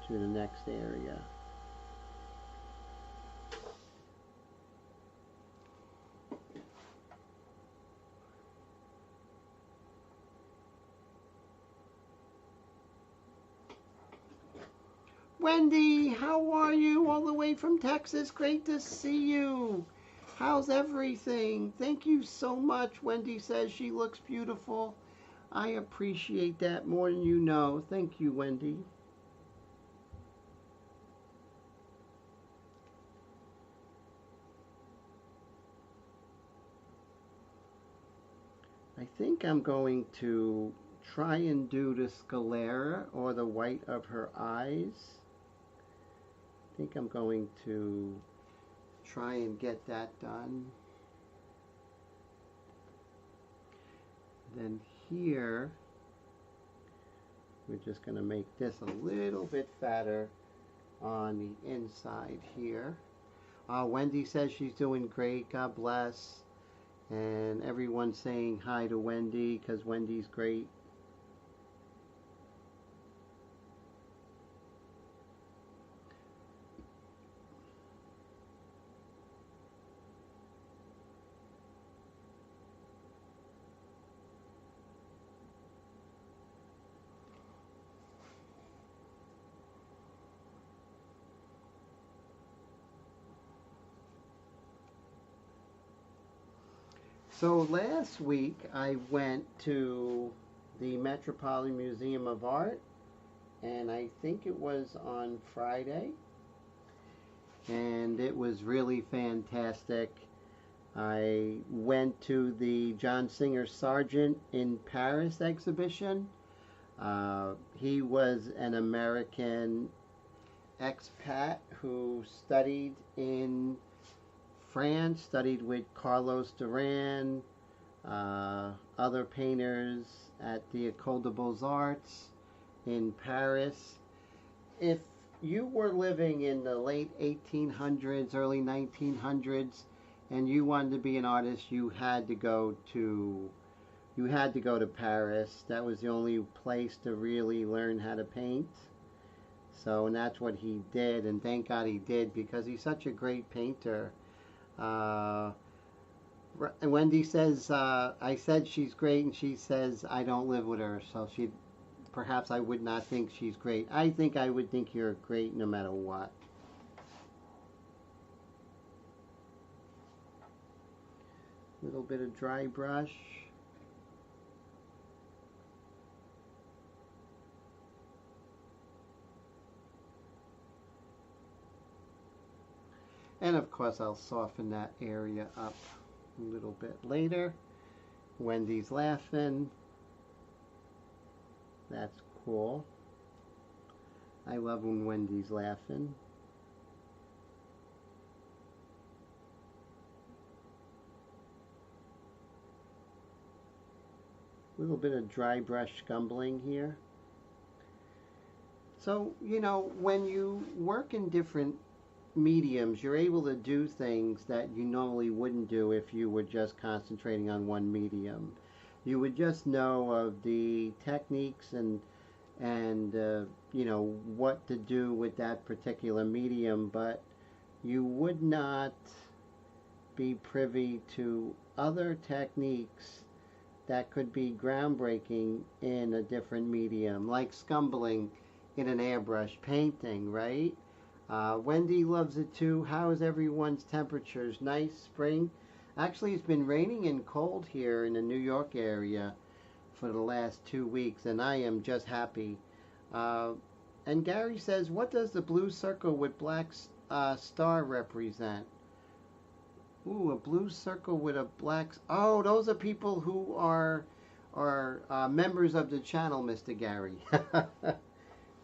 to the next area. Wendy, how are you? All the way from Texas. Great to see you. How's everything? Thank you so much. Wendy says she looks beautiful. I appreciate that more than you know. Thank you, Wendy. I think I'm going to try and do the sclera, or the white of her eyes. I think I'm going to try and get that done. Then here, we're just going to make this a little bit fatter on the inside here. Wendy says she's doing great. God bless. And everyone's saying hi to Wendy because Wendy's great. So last week I went to the Metropolitan Museum of Art, and I think it was on Friday, and it was really fantastic. I went to the John Singer Sargent in Paris exhibition. He was an American expat who studied in France, studied with Carlos Duran, other painters at the École des Beaux-Arts in Paris. If you were living in the late 1800s, early 1900s, and you wanted to be an artist, you had to go to Paris. That was the only place to really learn how to paint. So, and that's what he did, and thank God he did, because he's such a great painter. Wendy says, I said she's great, and she says I don't live with her, so perhaps I would not think she's great. I think I would think you're great no matter what. A little bit of dry brush. And of course I'll soften that area up a little bit later. Wendy's laughing. That's cool. I love when Wendy's laughing. A little bit of dry brush scumbling here. So, you know, when you work in different mediums, you're able to do things that you normally wouldn't do if you were just concentrating on one medium. You would just know of the techniques and you know what to do with that particular medium, but you would not be privy to other techniques that could be groundbreaking in a different medium, like scumbling in an airbrush painting, right? Wendy loves it too. How is everyone's temperatures? Nice spring. Actually, it's been raining and cold here in the New York area for the last 2 weeks, and I am just happy. And Gary says, what does the blue circle with black star represent? Ooh, a blue circle with a black... Oh, those are people who are members of the channel, Mr. Gary.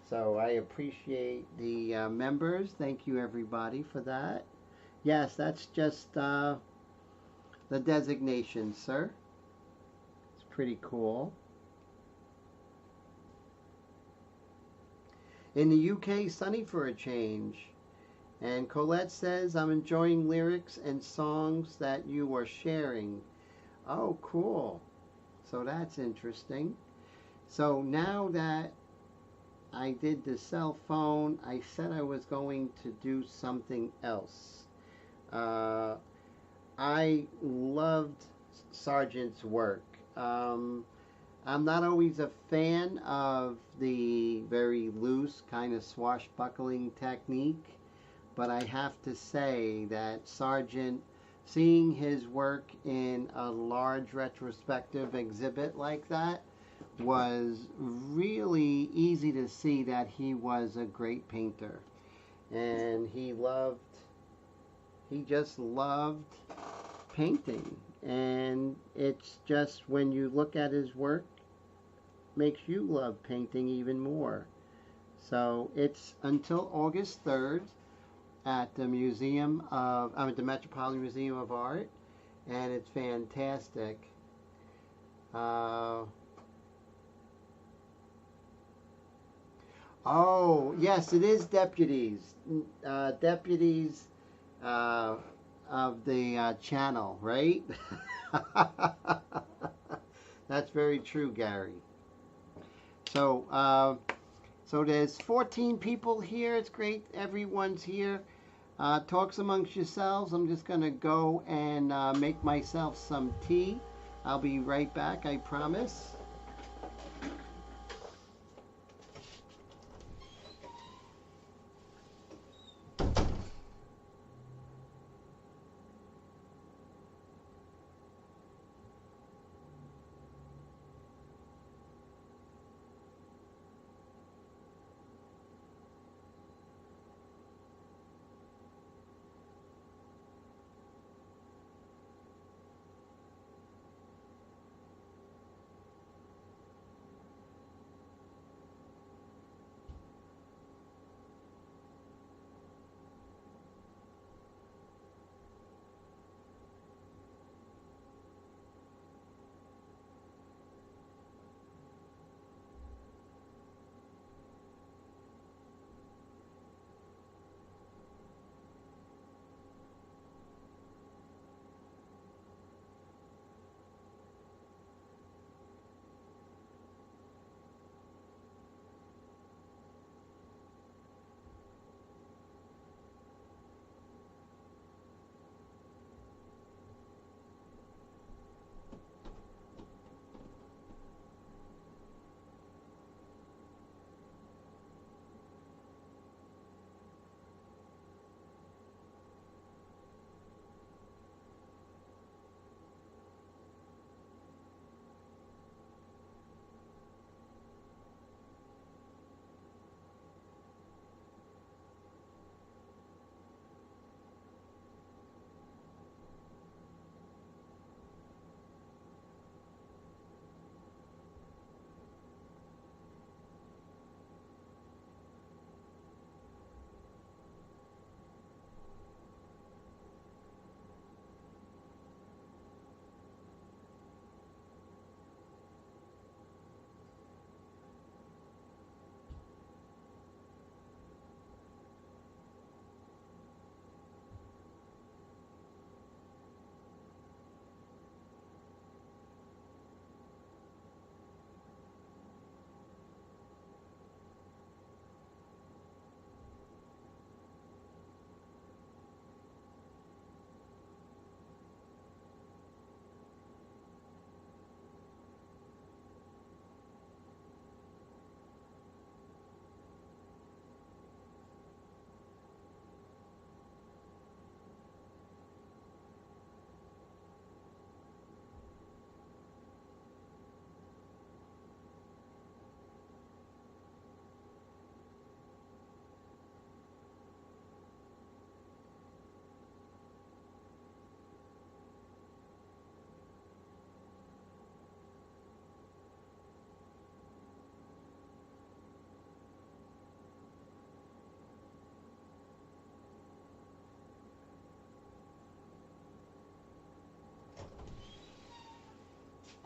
So I appreciate the members. Thank you, everybody, for that. Yes, that's just the designation, sir. It's pretty cool. In the UK, sunny for a change. And Colette says, I'm enjoying lyrics and songs that you are sharing. Oh, cool. So that's interesting. So now that I did the cell phone, I said I was going to do something else. I loved Sargent's work. I'm not always a fan of the very loose kind of swashbuckling technique, but I have to say that Sargent, seeing his work in a large retrospective exhibit like that, was really easy to see that he was a great painter. And he just loved painting. And it's just, when you look at his work, makes you love painting even more. So it's until August 3rd at the the Metropolitan Museum of Art, and it's fantastic. Oh, yes, it is deputies. Deputies of the channel, right? That's very true, Gary. So, so there's 14 people here. It's great everyone's here. Talks amongst yourselves. I'm just going to go and make myself some tea. I'll be right back, I promise.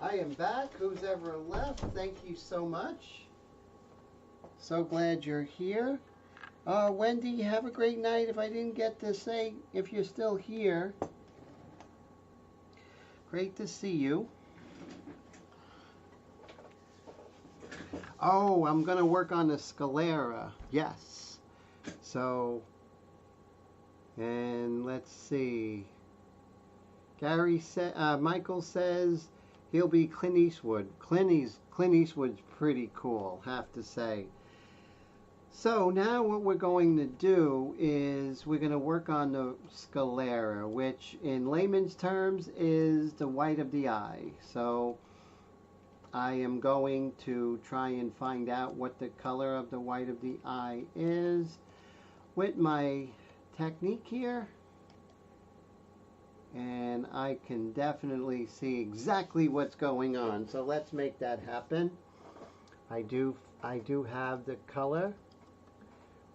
I am back. Who's ever left? Thank you so much. So glad you're here. Wendy, have a great night. If I didn't get to say if you're still here, great to see you. Oh, I'm going to work on the sclera. Yes. So, and let's see. Michael says he'll be Clint Eastwood. Clint Eastwood's pretty cool, have to say. So now what we're going to do is we're going to work on the sclera, which in layman's terms is the white of the eye. So I am going to try and find out what the color of the white of the eye is with my technique here. And I can definitely see exactly what's going on. So let's make that happen. I do have the color,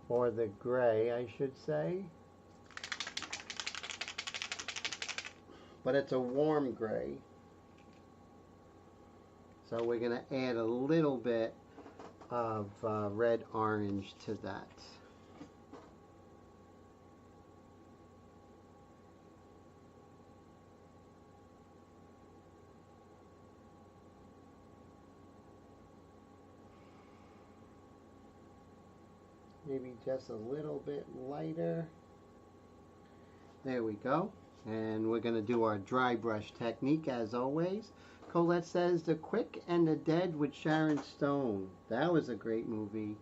or the gray, I should say. But it's a warm gray. So we're going to add a little bit of red orange to that. Maybe just a little bit lighter. There we go. And we're going to do our dry brush technique as always. Colette says The Quick and the Dead with Sharon Stone. That was a great movie.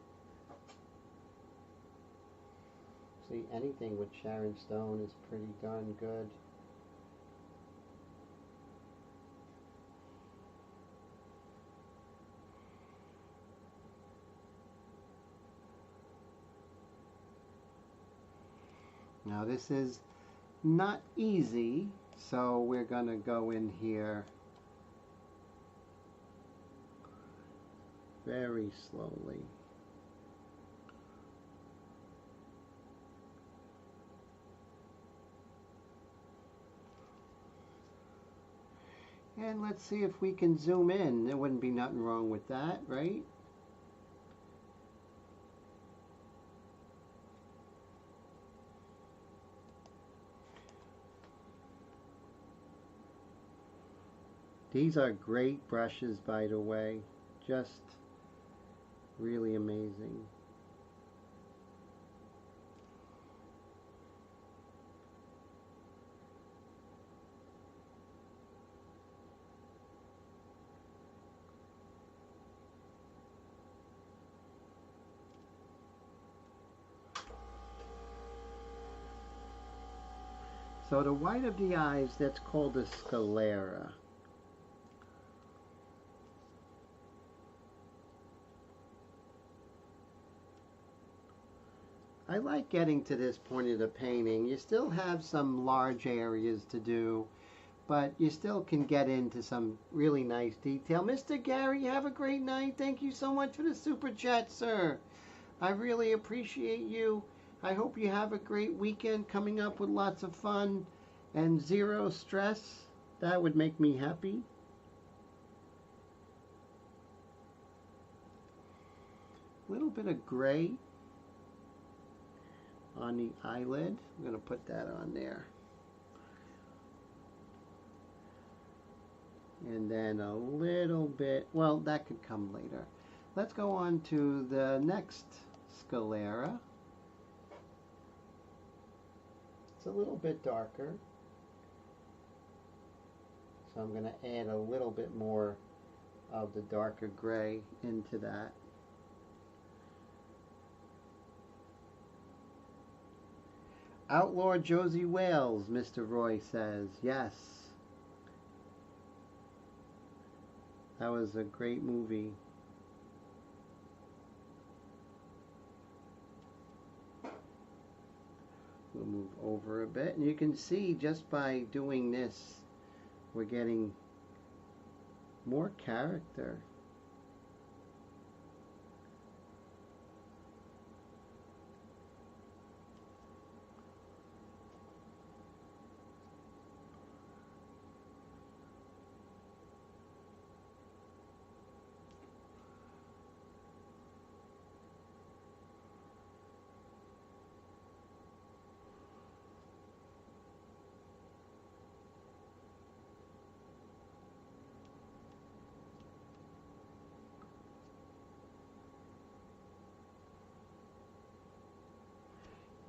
See, anything with Sharon Stone is pretty darn good. Now this is not easy, so we're going to go in here very slowly. And let's see if we can zoom in. There wouldn't be nothing wrong with that, right? These are great brushes, by the way. Just really amazing. So the white of the eyes, that's called a sclera. I like getting to this point of the painting. You still have some large areas to do, but you still can get into some really nice detail. Mr. Gary, have a great night. Thank you so much for the super chat, sir. I really appreciate you. I hope you have a great weekend coming up with lots of fun and zero stress. That would make me happy. A little bit of gray on the eyelid. I'm going to put that on there. And then a little bit, well, that could come later. Let's go on to the next sclera. It's a little bit darker. So I'm going to add a little bit more of the darker gray into that. Outlaw Josie Wales, Mr. Roy says. Yes. That was a great movie. We'll move over a bit. And you can see just by doing this, we're getting more character.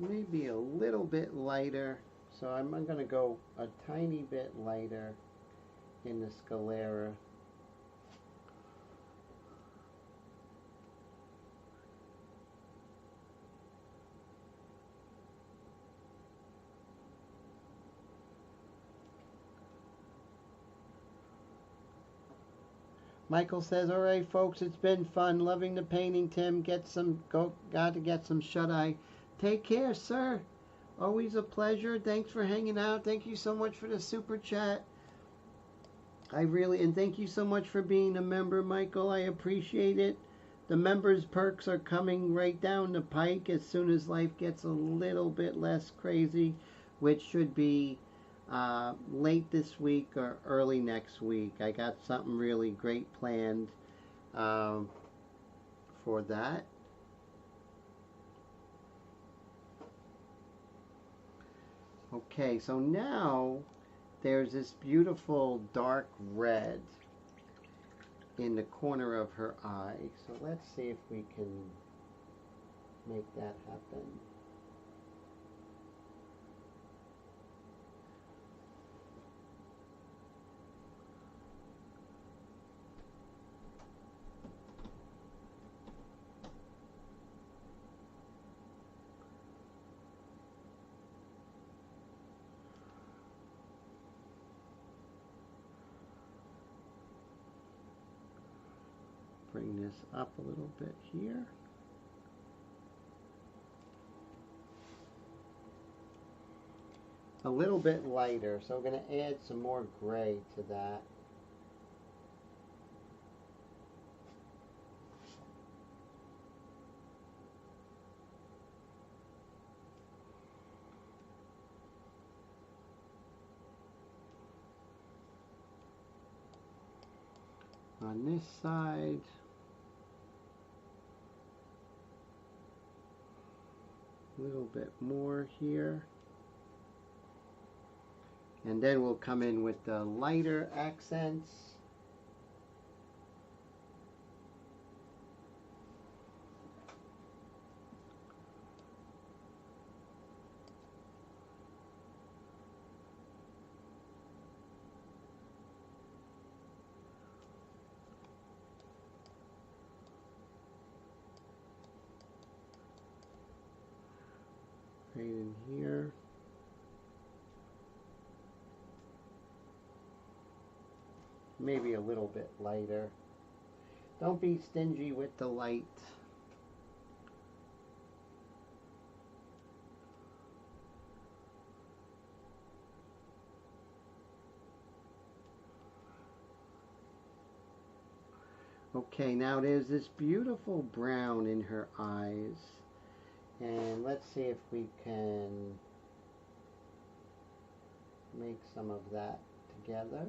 maybe a little bit lighter. So I'm going to go a tiny bit lighter in the sclera. Michael says, "All right, folks, it's been fun. Loving the painting, Tim. Got to get some shut-eye. Take care, sir. Always a pleasure. Thanks for hanging out. Thank you so much for the super chat. And thank you so much for being a member, Michael. I appreciate it. The members' perks are coming right down the pike as soon as life gets a little bit less crazy, which should be late this week or early next week. I got something really great planned for that. Okay, so now there's this beautiful dark red in the corner of her eye. So let's see if we can make that happen. Bring this up a little bit here. A little bit lighter, so we're going to add some more gray to that. On this side, a little bit more here. And then we'll come in with the lighter accents. Right in here. Maybe a little bit lighter. Don't be stingy with the light. Okay, now there's this beautiful brown in her eyes. And let's see if we can make some of that together.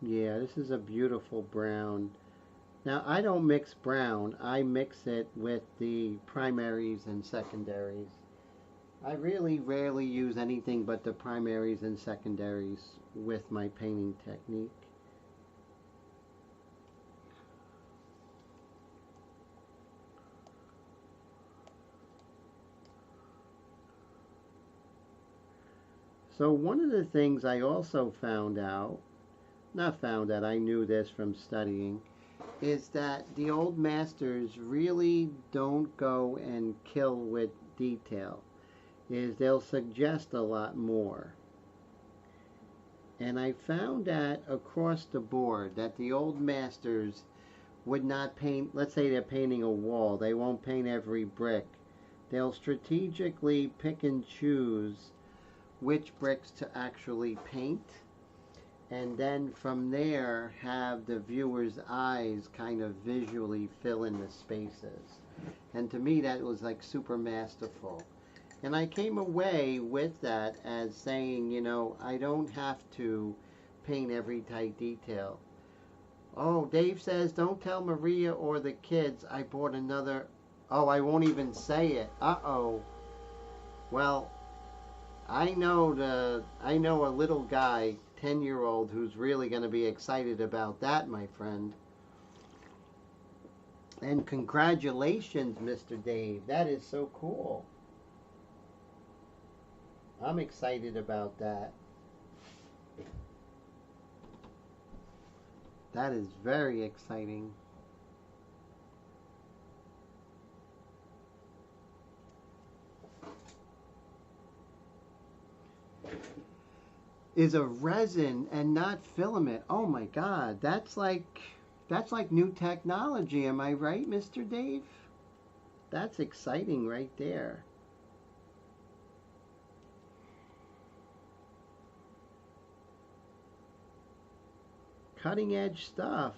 Yeah, this is a beautiful brown. Now, I don't mix brown. I mix it with the primaries and secondaries. I really rarely use anything but the primaries and secondaries with my painting technique. So one of the things I also I knew this from studying, is that the old masters really don't go and kill with detail. They'll suggest a lot more. And I found that across the board, that the old masters would not paint, let's say they're painting a wall, they won't paint every brick. They'll strategically pick and choose which bricks to actually paint, and then from there have the viewer's eyes kind of visually fill in the spaces. And to me that was like super masterful. And I came away with that as saying, you know, I don't have to paint every tight detail. Oh, Dave says, don't tell Maria or the kids I bought another Oh, I won't even say it. Uh-oh. Well, I know a little guy, 10-year-old, who's really going to be excited about that, my friend. And congratulations, Mr. Dave. That is so cool. I'm excited about that. That is very exciting. Is a resin and not filament. Oh my God, that's like new technology. Am I right, Mr. Dave? That's exciting right there. Cutting edge stuff.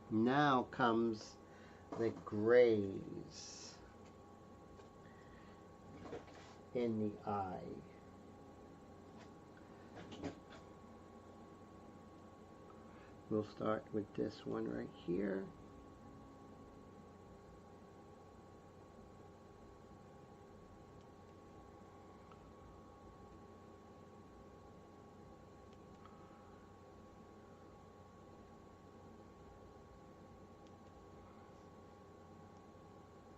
Now comes the grays in the eye. We'll start with this one right here.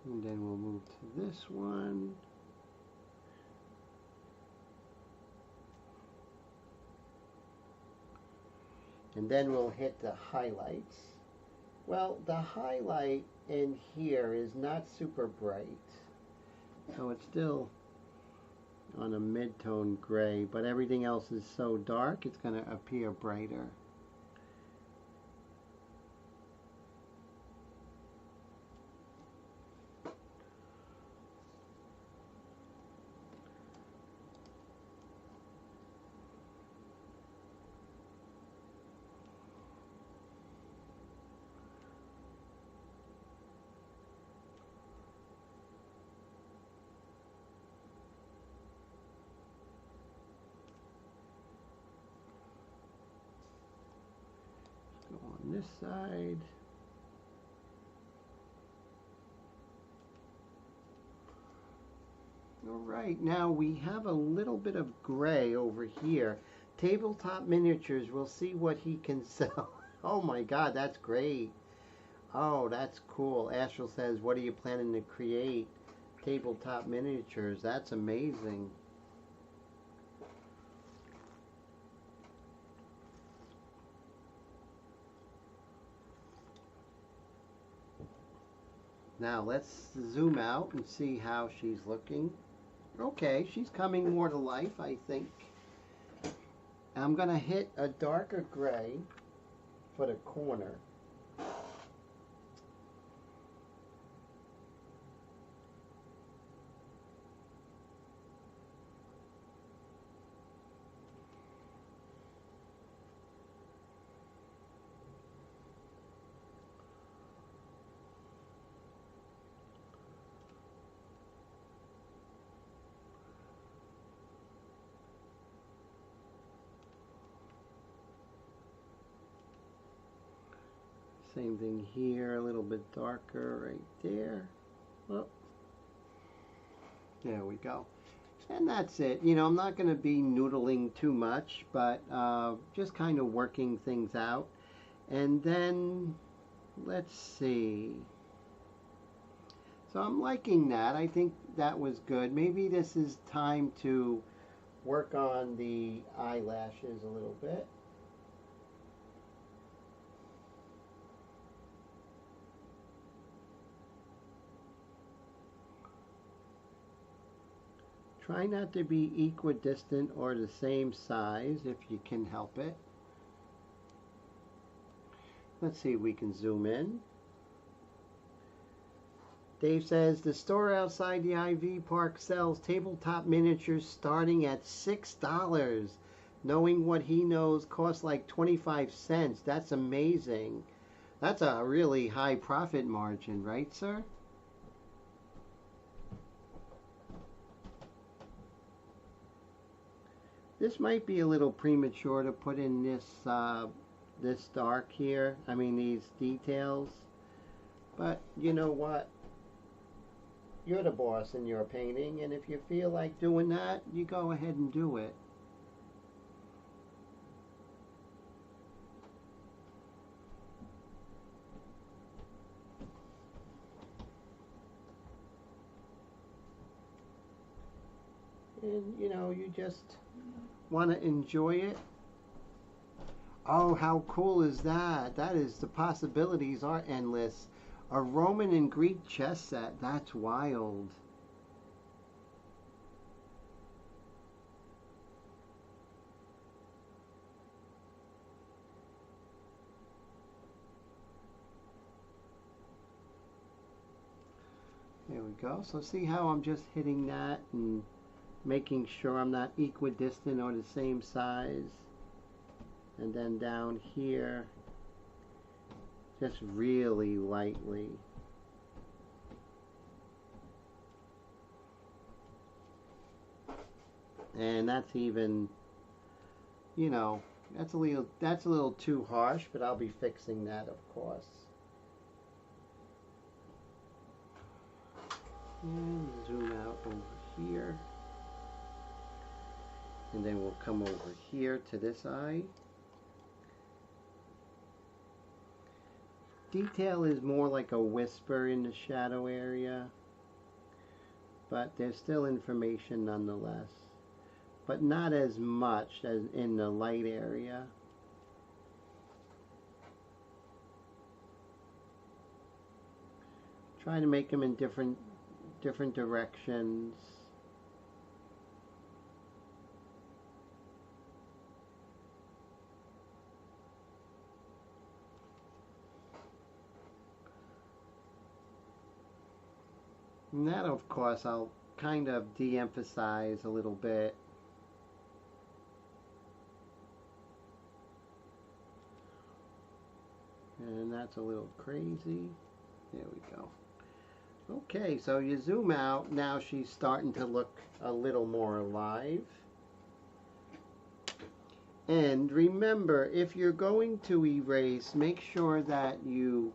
And then we'll move to this one. And then we'll hit the highlights. Well, the highlight in here is not super bright. So it's still on a mid-tone gray, but everything else is so dark it's going to appear brighter. On this side. All right, now we have a little bit of gray over here. Tabletop Miniatures, we'll see what he can sell. Oh my God, that's great. Oh, that's cool. Astral says, what are you planning to create? Tabletop Miniatures, that's amazing. Now let's zoom out and see how she's looking. Okay, she's coming more to life, I think. I'm going to hit a darker gray for the corner. Same thing here, a little bit darker right there. Oh, there we go. And that's it. You know, I'm not going to be noodling too much, but just kind of working things out. And then, let's see. So I'm liking that. I think that was good. Maybe this is time to work on the eyelashes a little bit. Try not to be equidistant or the same size if you can help it. Let's see if we can zoom in. Dave says, the store outside the IV park sells tabletop miniatures starting at $6. Knowing what he knows costs like 25 cents. That's amazing. That's a really high profit margin, right, sir? This might be a little premature to put in this dark here. I mean, these details. But you know what? You're the boss in your painting, and if you feel like doing that, you go ahead and do it. And you know, you just want to enjoy it. Oh, how cool is that? That is, the possibilities are endless. A Roman and Greek chess set. That's wild. There we go. So see how I'm just hitting that and making sure I'm not equidistant or the same size. And then down here, just really lightly. And that's even, you know, that's a little too harsh, but I'll be fixing that, of course. And zoom out over here. And then we'll come over here to this eye. Detail is more like a whisper in the shadow area, but there's still information nonetheless, but not as much as in the light area. Try to make them in different directions. And that, of course, I'll kind of de-emphasize a little bit. And that's a little crazy. There we go. Okay, so you zoom out. Now she's starting to look a little more alive. And remember, if you're going to erase, make sure that you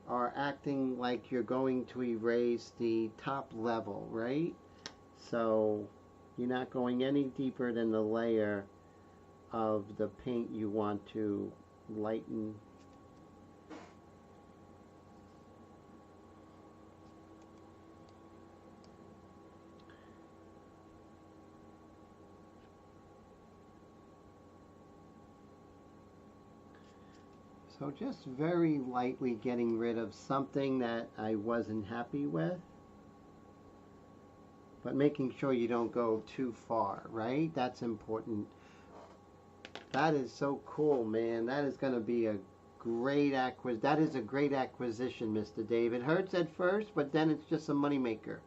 are acting like you're going to erase the top level, right? So you're not going any deeper than the layer of the paint you want to lighten. So just very lightly getting rid of something that I wasn't happy with, but making sure you don't go too far, right? That's important. That is so cool, man. That is going to be a great acquisition. That is a great acquisition, Mr. Dave. It hurts at first, but then it's just a moneymaker.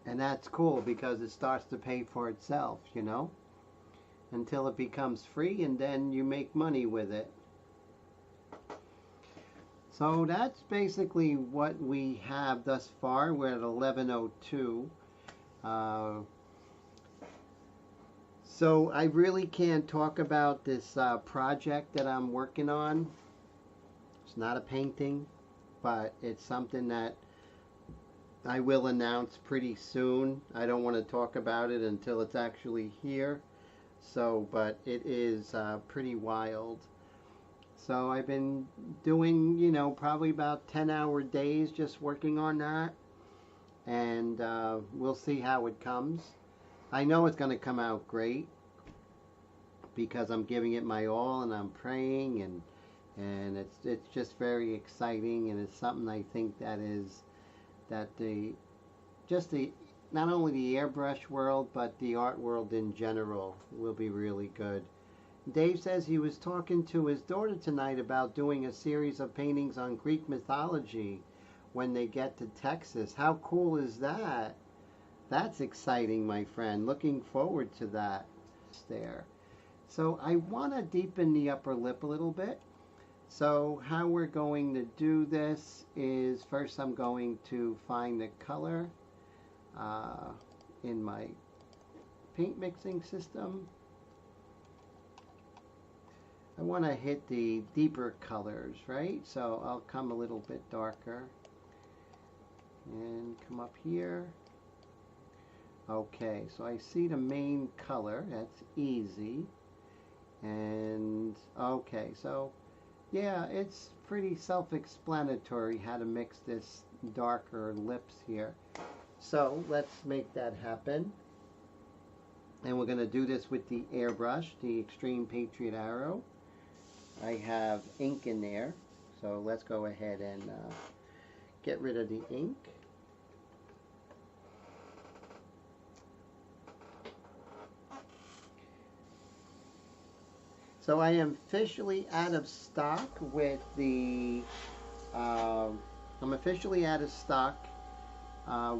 And that's cool because it starts to pay for itself, you know? Until it becomes free, and then you make money with it. So that's basically what we have thus far. We're at 11:02. So I really can't talk about this project that I'm working on. It's not a painting, but it's something that I will announce pretty soon. I don't want to talk about it until it's actually here. So, but it is pretty wild. So I've been doing, you know, probably about 10-hour days just working on that. And we'll see how it comes. I know it's going to come out great because I'm giving it my all and I'm praying, and it's just very exciting, and it's something I think that not only the airbrush world, but the art world in general will be really good. Dave says he was talking to his daughter tonight about doing a series of paintings on Greek mythology when they get to Texas. How cool is that? That's exciting, my friend. Looking forward to that. There. So I want to deepen the upper lip a little bit. So how we're going to do this is, first I'm going to find the color in my paint mixing system. I want to hit the deeper colors, right? So I'll come a little bit darker and come up here. Okay, so I see the main color. That's easy. And okay, so yeah, it's pretty self-explanatory how to mix this darker lips here. So let's make that happen. And we're going to do this with the airbrush, the Extreme Patriot Arrow. I have ink in there, so let's go ahead and get rid of the ink. So I am officially out of stock with the, I'm officially out of stock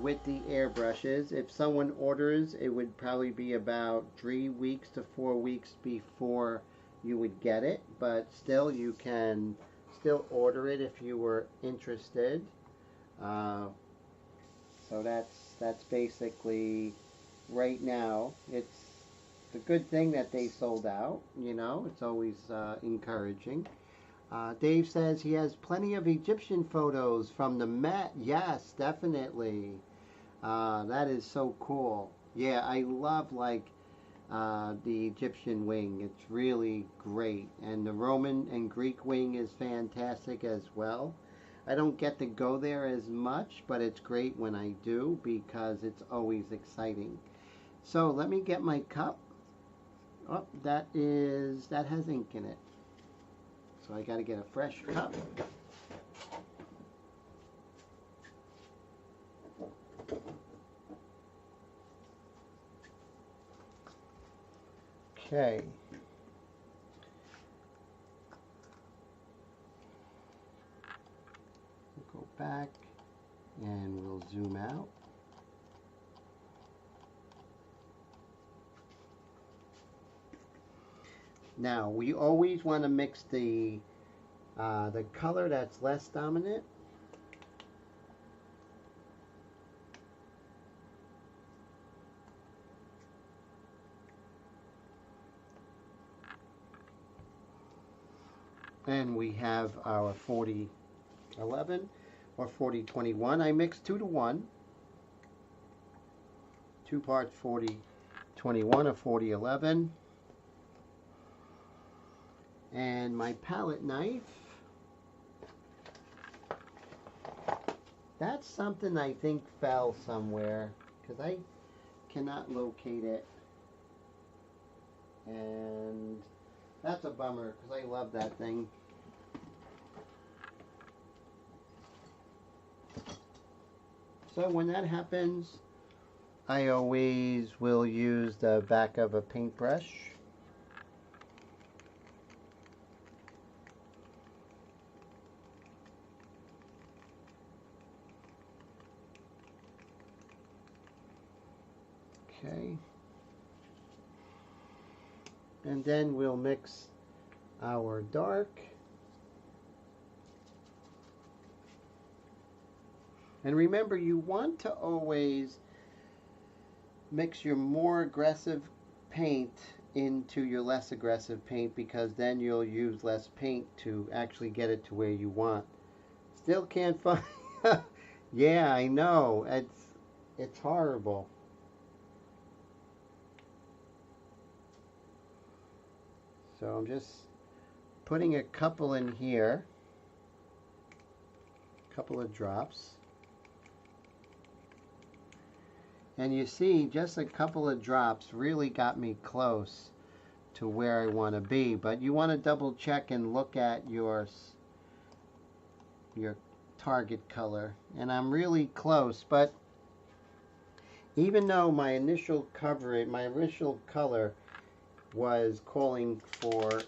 with the airbrushes. If someone orders, it would probably be about 3 weeks to 4 weeks before you would get it, but still you can still order it if you were interested. So that's basically right now. It's a good thing that they sold out, you know, it's always encouraging. Dave says he has plenty of Egyptian photos from the Met. Yes, definitely. That is so cool. Yeah, I love like the Egyptian wing. It's really great. And the Roman and Greek wing is fantastic as well. I don't get to go there as much, but it's great when I do because it's always exciting. So let me get my cup. Oh, that has ink in it. So I got to get a fresh cup. Okay. We'll go back and we'll zoom out. Now, we always want to mix the color that's less dominant. And we have our 40-11 or 40-21. I mixed 2 to 1. 2 parts 40-21 or 40-11. And my palette knife, that's something I think fell somewhere because I cannot locate it. And that's a bummer because I love that thing. So when that happens, I always will use the back of a paintbrush. Okay. And then we'll mix our dark. And remember, you want to always mix your more aggressive paint into your less aggressive paint because then you'll use less paint to actually get it to where you want. Still can't find. Yeah, I know. It's horrible. So I'm just putting a couple in here, a couple of drops. And you see, just a couple of drops really got me close to where I want to be. But you want to double check and look at your target color. And I'm really close, but even though my initial color was calling for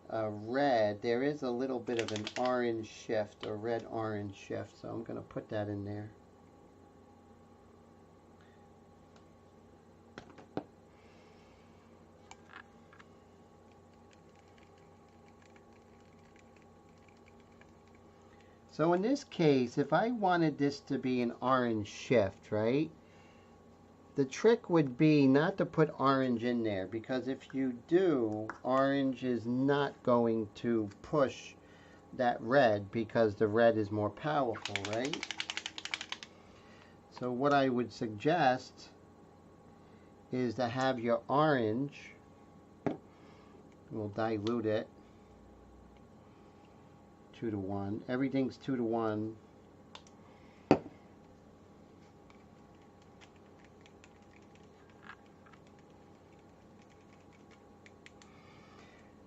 a red, there is a little bit of an orange shift, a red-orange shift, so I'm going to put that in there. So in this case, if I wanted this to be an orange shift, right, The trick would be not to put orange in there, because if you do, orange is not going to push that red, because the red is more powerful, right? So what I would suggest is to have your orange, we'll dilute it 2 to 1. Everything's 2 to 1.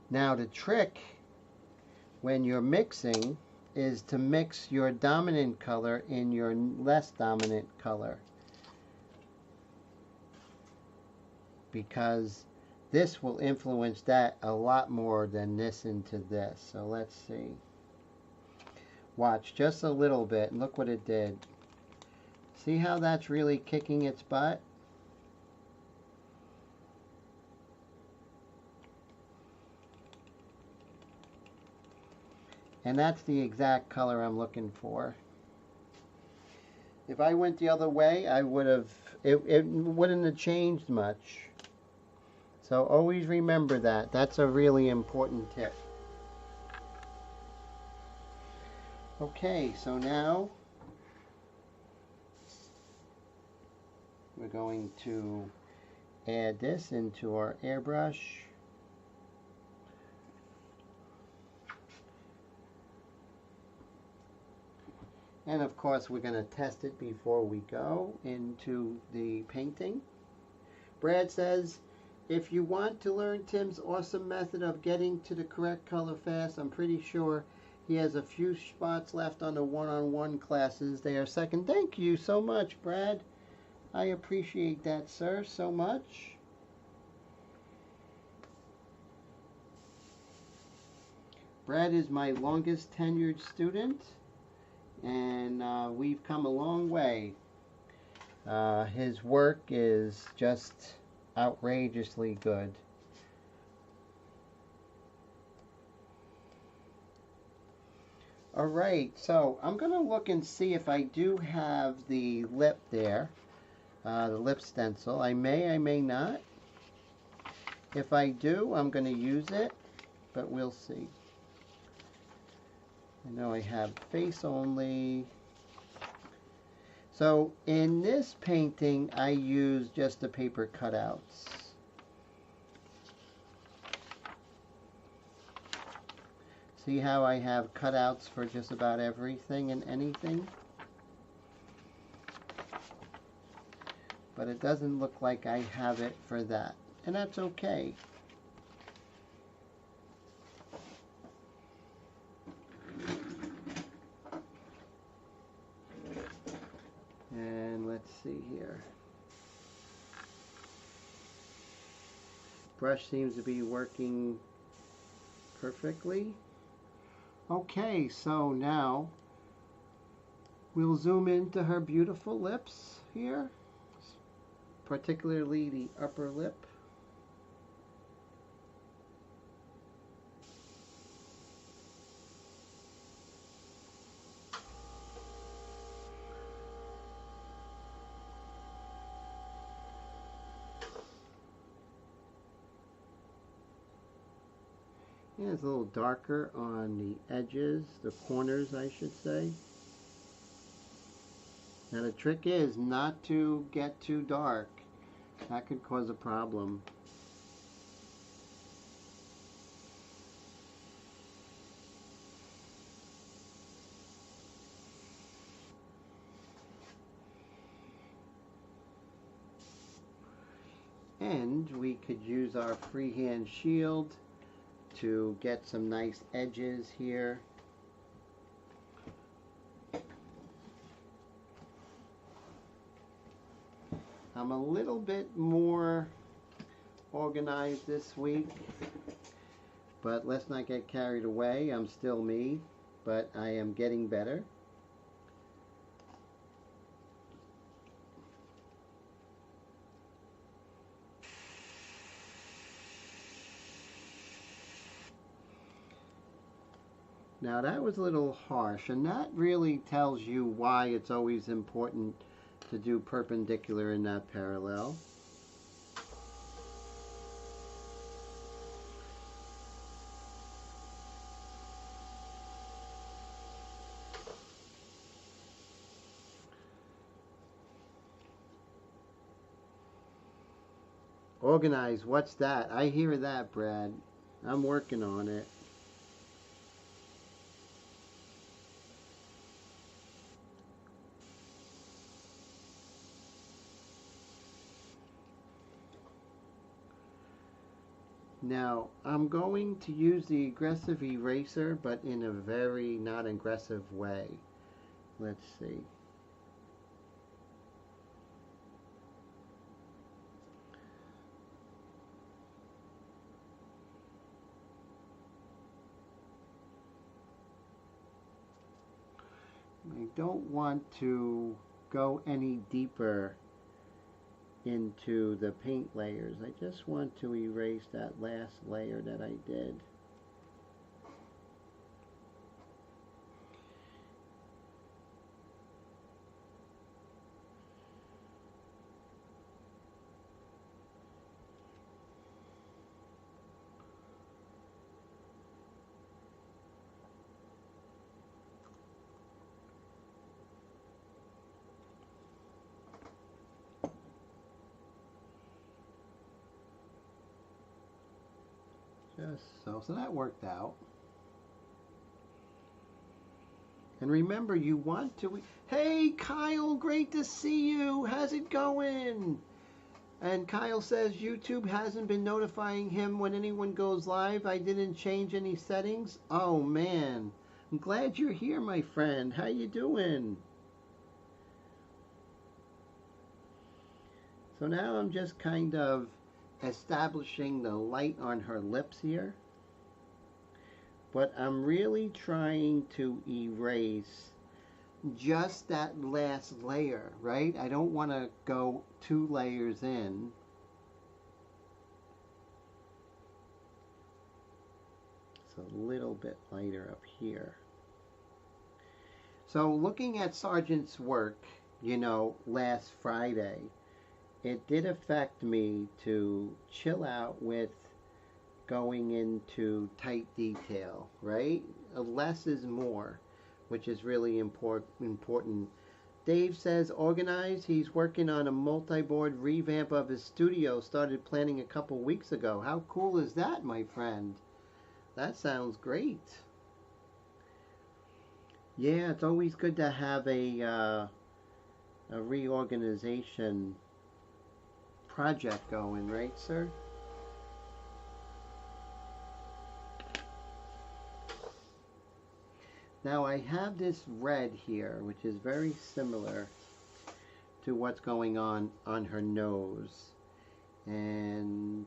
Now the trick when you're mixing is to mix your dominant color in your less dominant color, because this will influence that a lot more than this into this. So let's see. Watch just a little bit and look what it did. See how that's really kicking its butt? And that's the exact color I'm looking for. If I went the other way, I would have, it wouldn't have changed much. So always remember that. That's a really important tip. Okay, so now we're going to add this into our airbrush. And of course, we're going to test it before we go into the painting. Brad says, if you want to learn Tim's awesome method of getting to the correct color fast, I'm pretty sure he has a few spots left on the one-on-one classes. They are second. Thank you so much, Brad. I appreciate that, sir, so much. Brad is my longest tenured student, and we've come a long way. His work is just outrageously good. Alright, so I'm going to look and see if I do have the lip there, the lip stencil. I may not. If I do, I'm going to use it, but we'll see. I know I have face only. So in this painting, I use just the paper cutouts. See how I have cutouts for just about everything and anything? But it doesn't look like I have it for that. And that's okay. And let's see here. Brush seems to be working perfectly. Okay, so now we'll zoom into her beautiful lips here, particularly the upper lip. Yeah, it's a little darker on the edges, the corners I should say. Now the trick is not to get too dark. That could cause a problem. And we could use our freehand shield to get some nice edges here. I'm a little bit more organized this week, but let's not get carried away. I'm still me, but I am getting better. Now that was a little harsh, and that really tells you why it's always important to do perpendicular in that parallel. Organize, what's that? I hear that, Brad. I'm working on it. Now, I'm going to use the aggressive eraser, but in a very not aggressive way. Let's see. I don't want to go any deeper into the paint layers. I just want to erase that last layer that I did. Just so that worked out. And remember, you want to... Hey, Kyle, great to see you. How's it going? And Kyle says YouTube hasn't been notifying him when anyone goes live. I didn't change any settings. Oh, man. I'm glad you're here, my friend. How you doing? So now I'm just kind of establishing the light on her lips here. But I'm really trying to erase just that last layer, right? I don't want to go 2 layers in. It's a little bit lighter up here. So looking at Sargent's work, you know, last Friday, it did affect me to chill out with going into tight detail, right? Less is more, which is really important. Dave says organize. He's working on a multi-board revamp of his studio. Started planning a couple weeks ago. How cool is that, my friend? That sounds great. Yeah, it's always good to have a reorganization project going, right, sir? Now I have this red here, which is very similar to what's going on her nose. And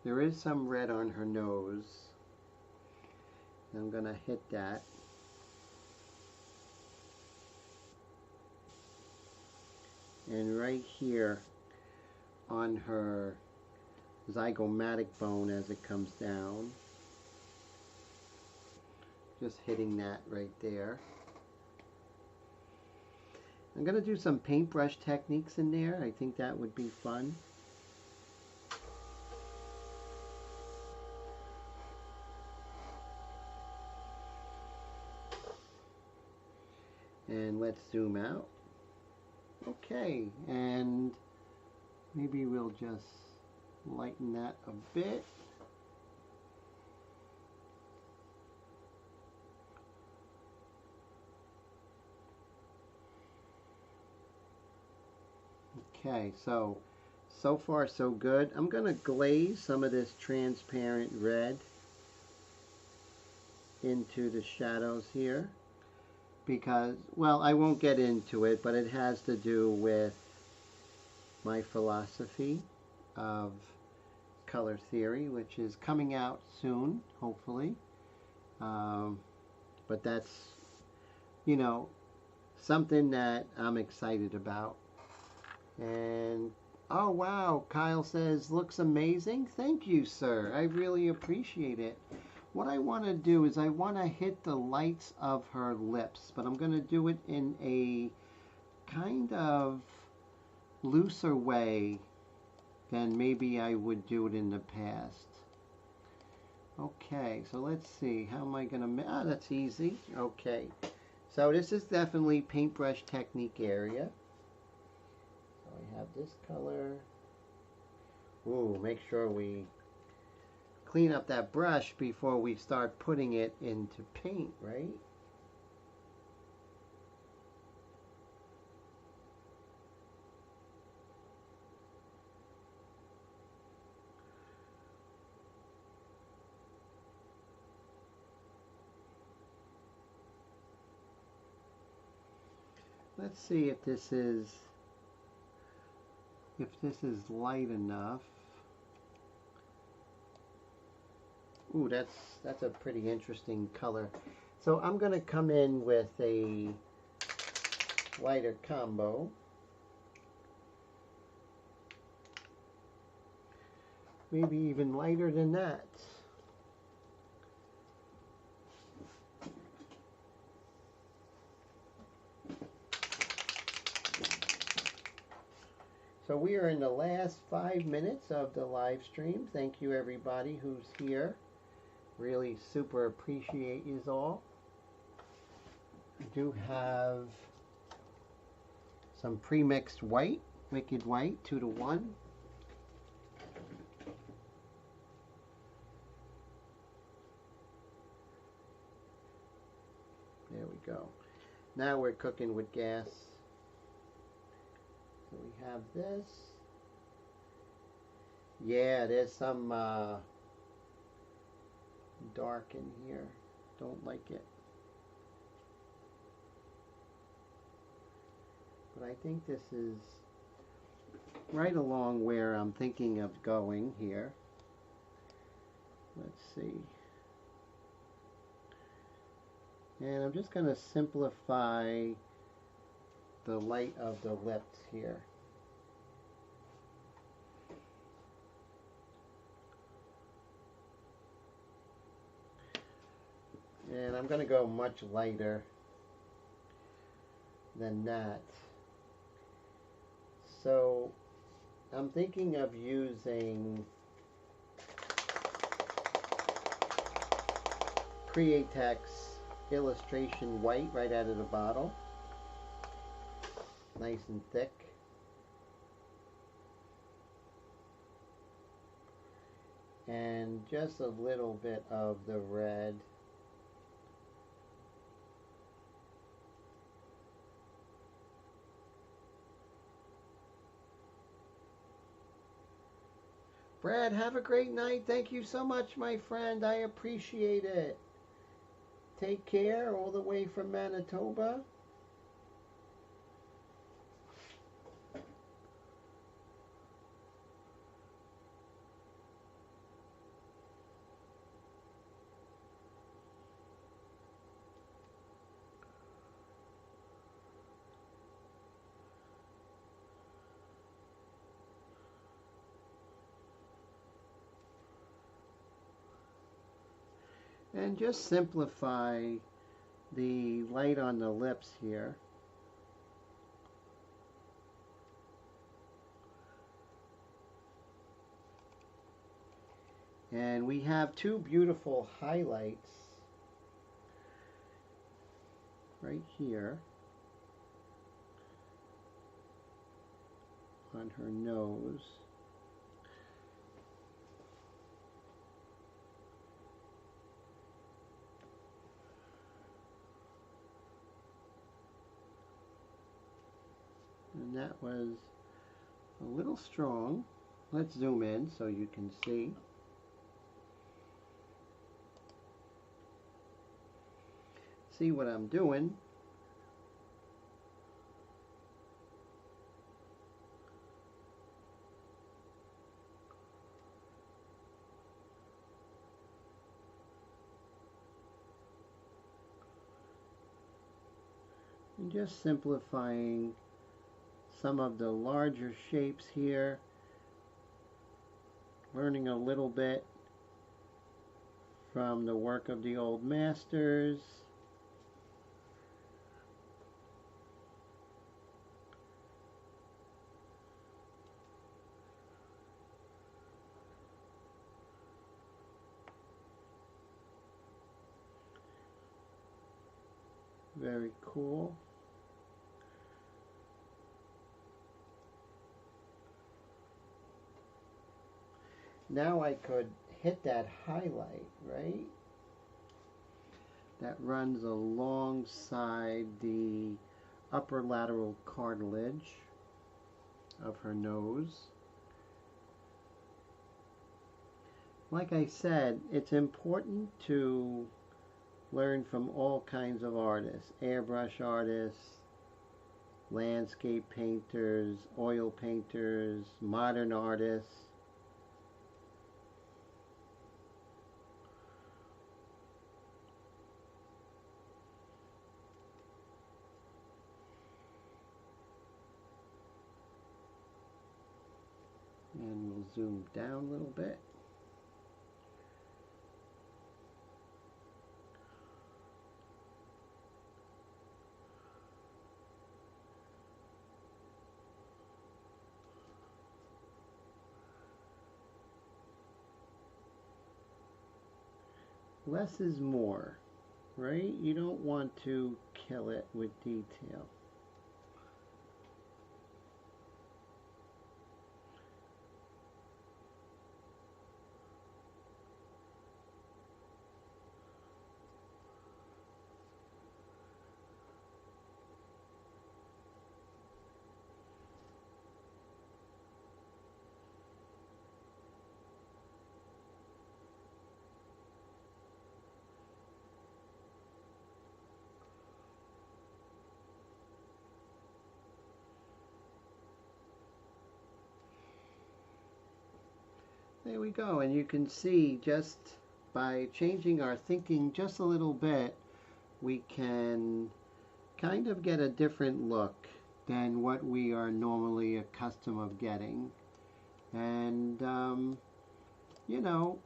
there is some red on her nose. I'm going to hit that. And right here on her zygomatic bone as it comes down, just hitting that right there. I'm going to do some paintbrush techniques in there. I think that would be fun. And let's zoom out. Okay, and maybe we'll just lighten that a bit. Okay, so far so good. I'm going to glaze some of this transparent red into the shadows here. Because, well, I won't get into it, but it has to do with my philosophy of color theory, which is coming out soon, hopefully. But that's, you know, something that I'm excited about. And Oh, wow. Kyle says, looks amazing. Thank you, sir. I really appreciate it. What I want to do is I want to hit the lights of her lips, but I'm going to do it in a kind of looser way than maybe I would do it in the past. Okay, so let's see. How am I going to... that's easy. Okay. So this is definitely paintbrush technique area. So I have this color. Ooh, make sure we clean up that brush before we start putting it into paint, right? Let's see if this is light enough. Ooh, that's a pretty interesting color. So I'm going to come in with a lighter combo. Maybe even lighter than that. So we are in the last 5 minutes of the live stream. Thank you everybody who's here. Really super appreciate you all. I do have some pre-mixed white, Wicked White, 2-to-1. There we go. Now we're cooking with gas. So we have this. Yeah, there's some dark in here. Don't like it. But I think this is right along where I'm thinking of going here. Let's see. And I'm just going to simplify the light of the lips here. And I'm going to go much lighter than that. So I'm thinking of using Createx Illustration White right out of the bottle. Nice and thick. And just a little bit of the red. Brad, have a great night. Thank you so much, my friend. I appreciate it. Take care all the way from Manitoba. And just simplify the light on the lips here. And we have two beautiful highlights right here on her nose. And that was a little strong. Let's zoom in so you can see. See what I'm doing. And just simplifying some of the larger shapes here, learning a little bit from the work of the old masters. Very cool. Now I could hit that highlight, right? That runs alongside the upper lateral cartilage of her nose. Like I said, it's important to learn from all kinds of artists, airbrush artists, landscape painters, oil painters, modern artists. And we'll zoom down a little bit. Less is more, right? You don't want to kill it with detail. There we go, and you can see just by changing our thinking just a little bit, we can kind of get a different look than what we are normally accustomed of getting. And, you know,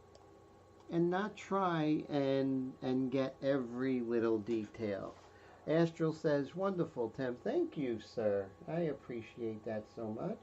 and not try and get every little detail. Astral says, wonderful, Tim. Thank you, sir. I appreciate that so much.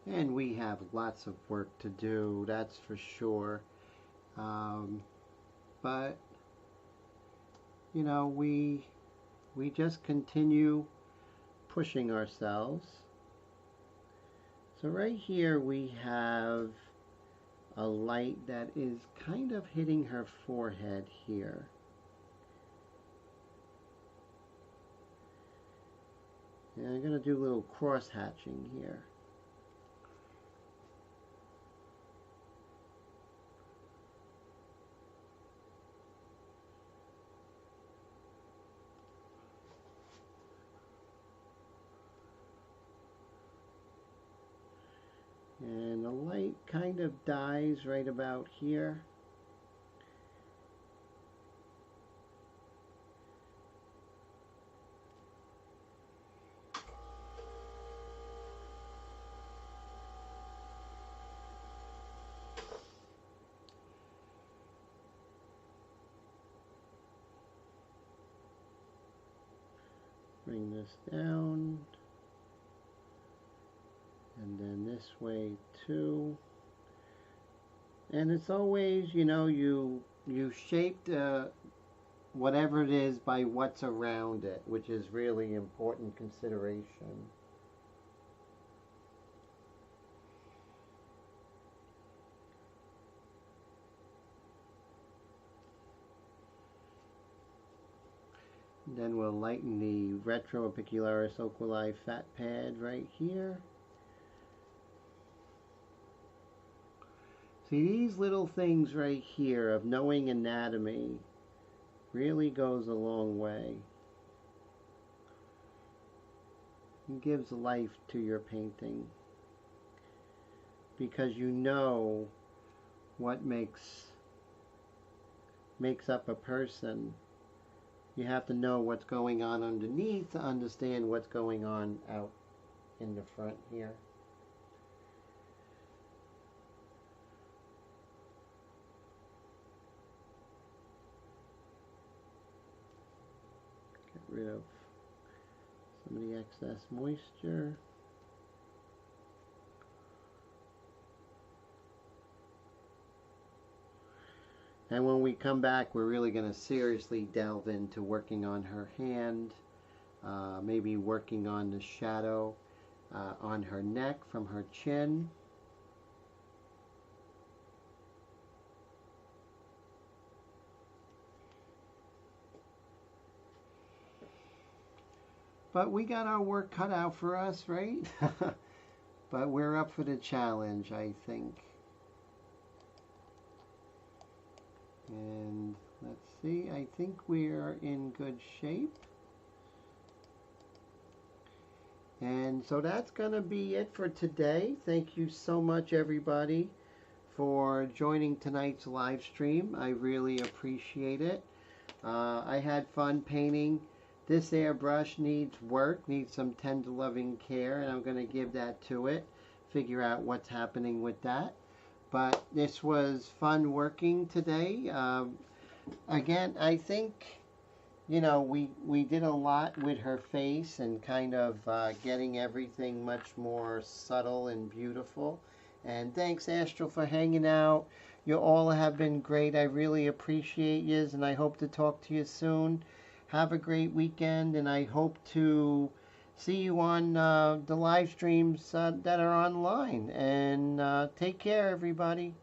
And we have lots of work to do, that's for sure. But, you know, we just continue pushing ourselves. So right here we have a light that is kind of hitting her forehead here. And I'm going to do a little cross hatching here. And the light kind of dies right about here. Bring this down. And then this way too. And it's always, you know, you shape whatever it is by what's around it, which is really important consideration. Then we'll lighten the retroapicularis oculi fat pad right here. See, these little things right here of knowing anatomy really goes a long way. It gives life to your painting because you know what makes up a person. You have to know what's going on underneath to understand what's going on out in the front here. Get rid of some of the excess moisture. And when we come back, we're really going to seriously delve into working on her hand, maybe working on the shadow on her neck from her chin. But we got our work cut out for us, right? But we're up for the challenge, I think. And let's see, I think we are in good shape. And so that's going to be it for today. Thank you so much, everybody, for joining tonight's live stream. I really appreciate it. I had fun painting. This airbrush needs work, needs some tender loving care, and I'm going to give that to it, figure out what's happening with that. But this was fun working today. Again, I think, you know, we did a lot with her face and kind of getting everything much more subtle and beautiful. And thanks, Astral, for hanging out. You all have been great. I really appreciate yous, and I hope to talk to you soon. Have a great weekend, and I hope to see you on the live streams that are online. And take care, everybody.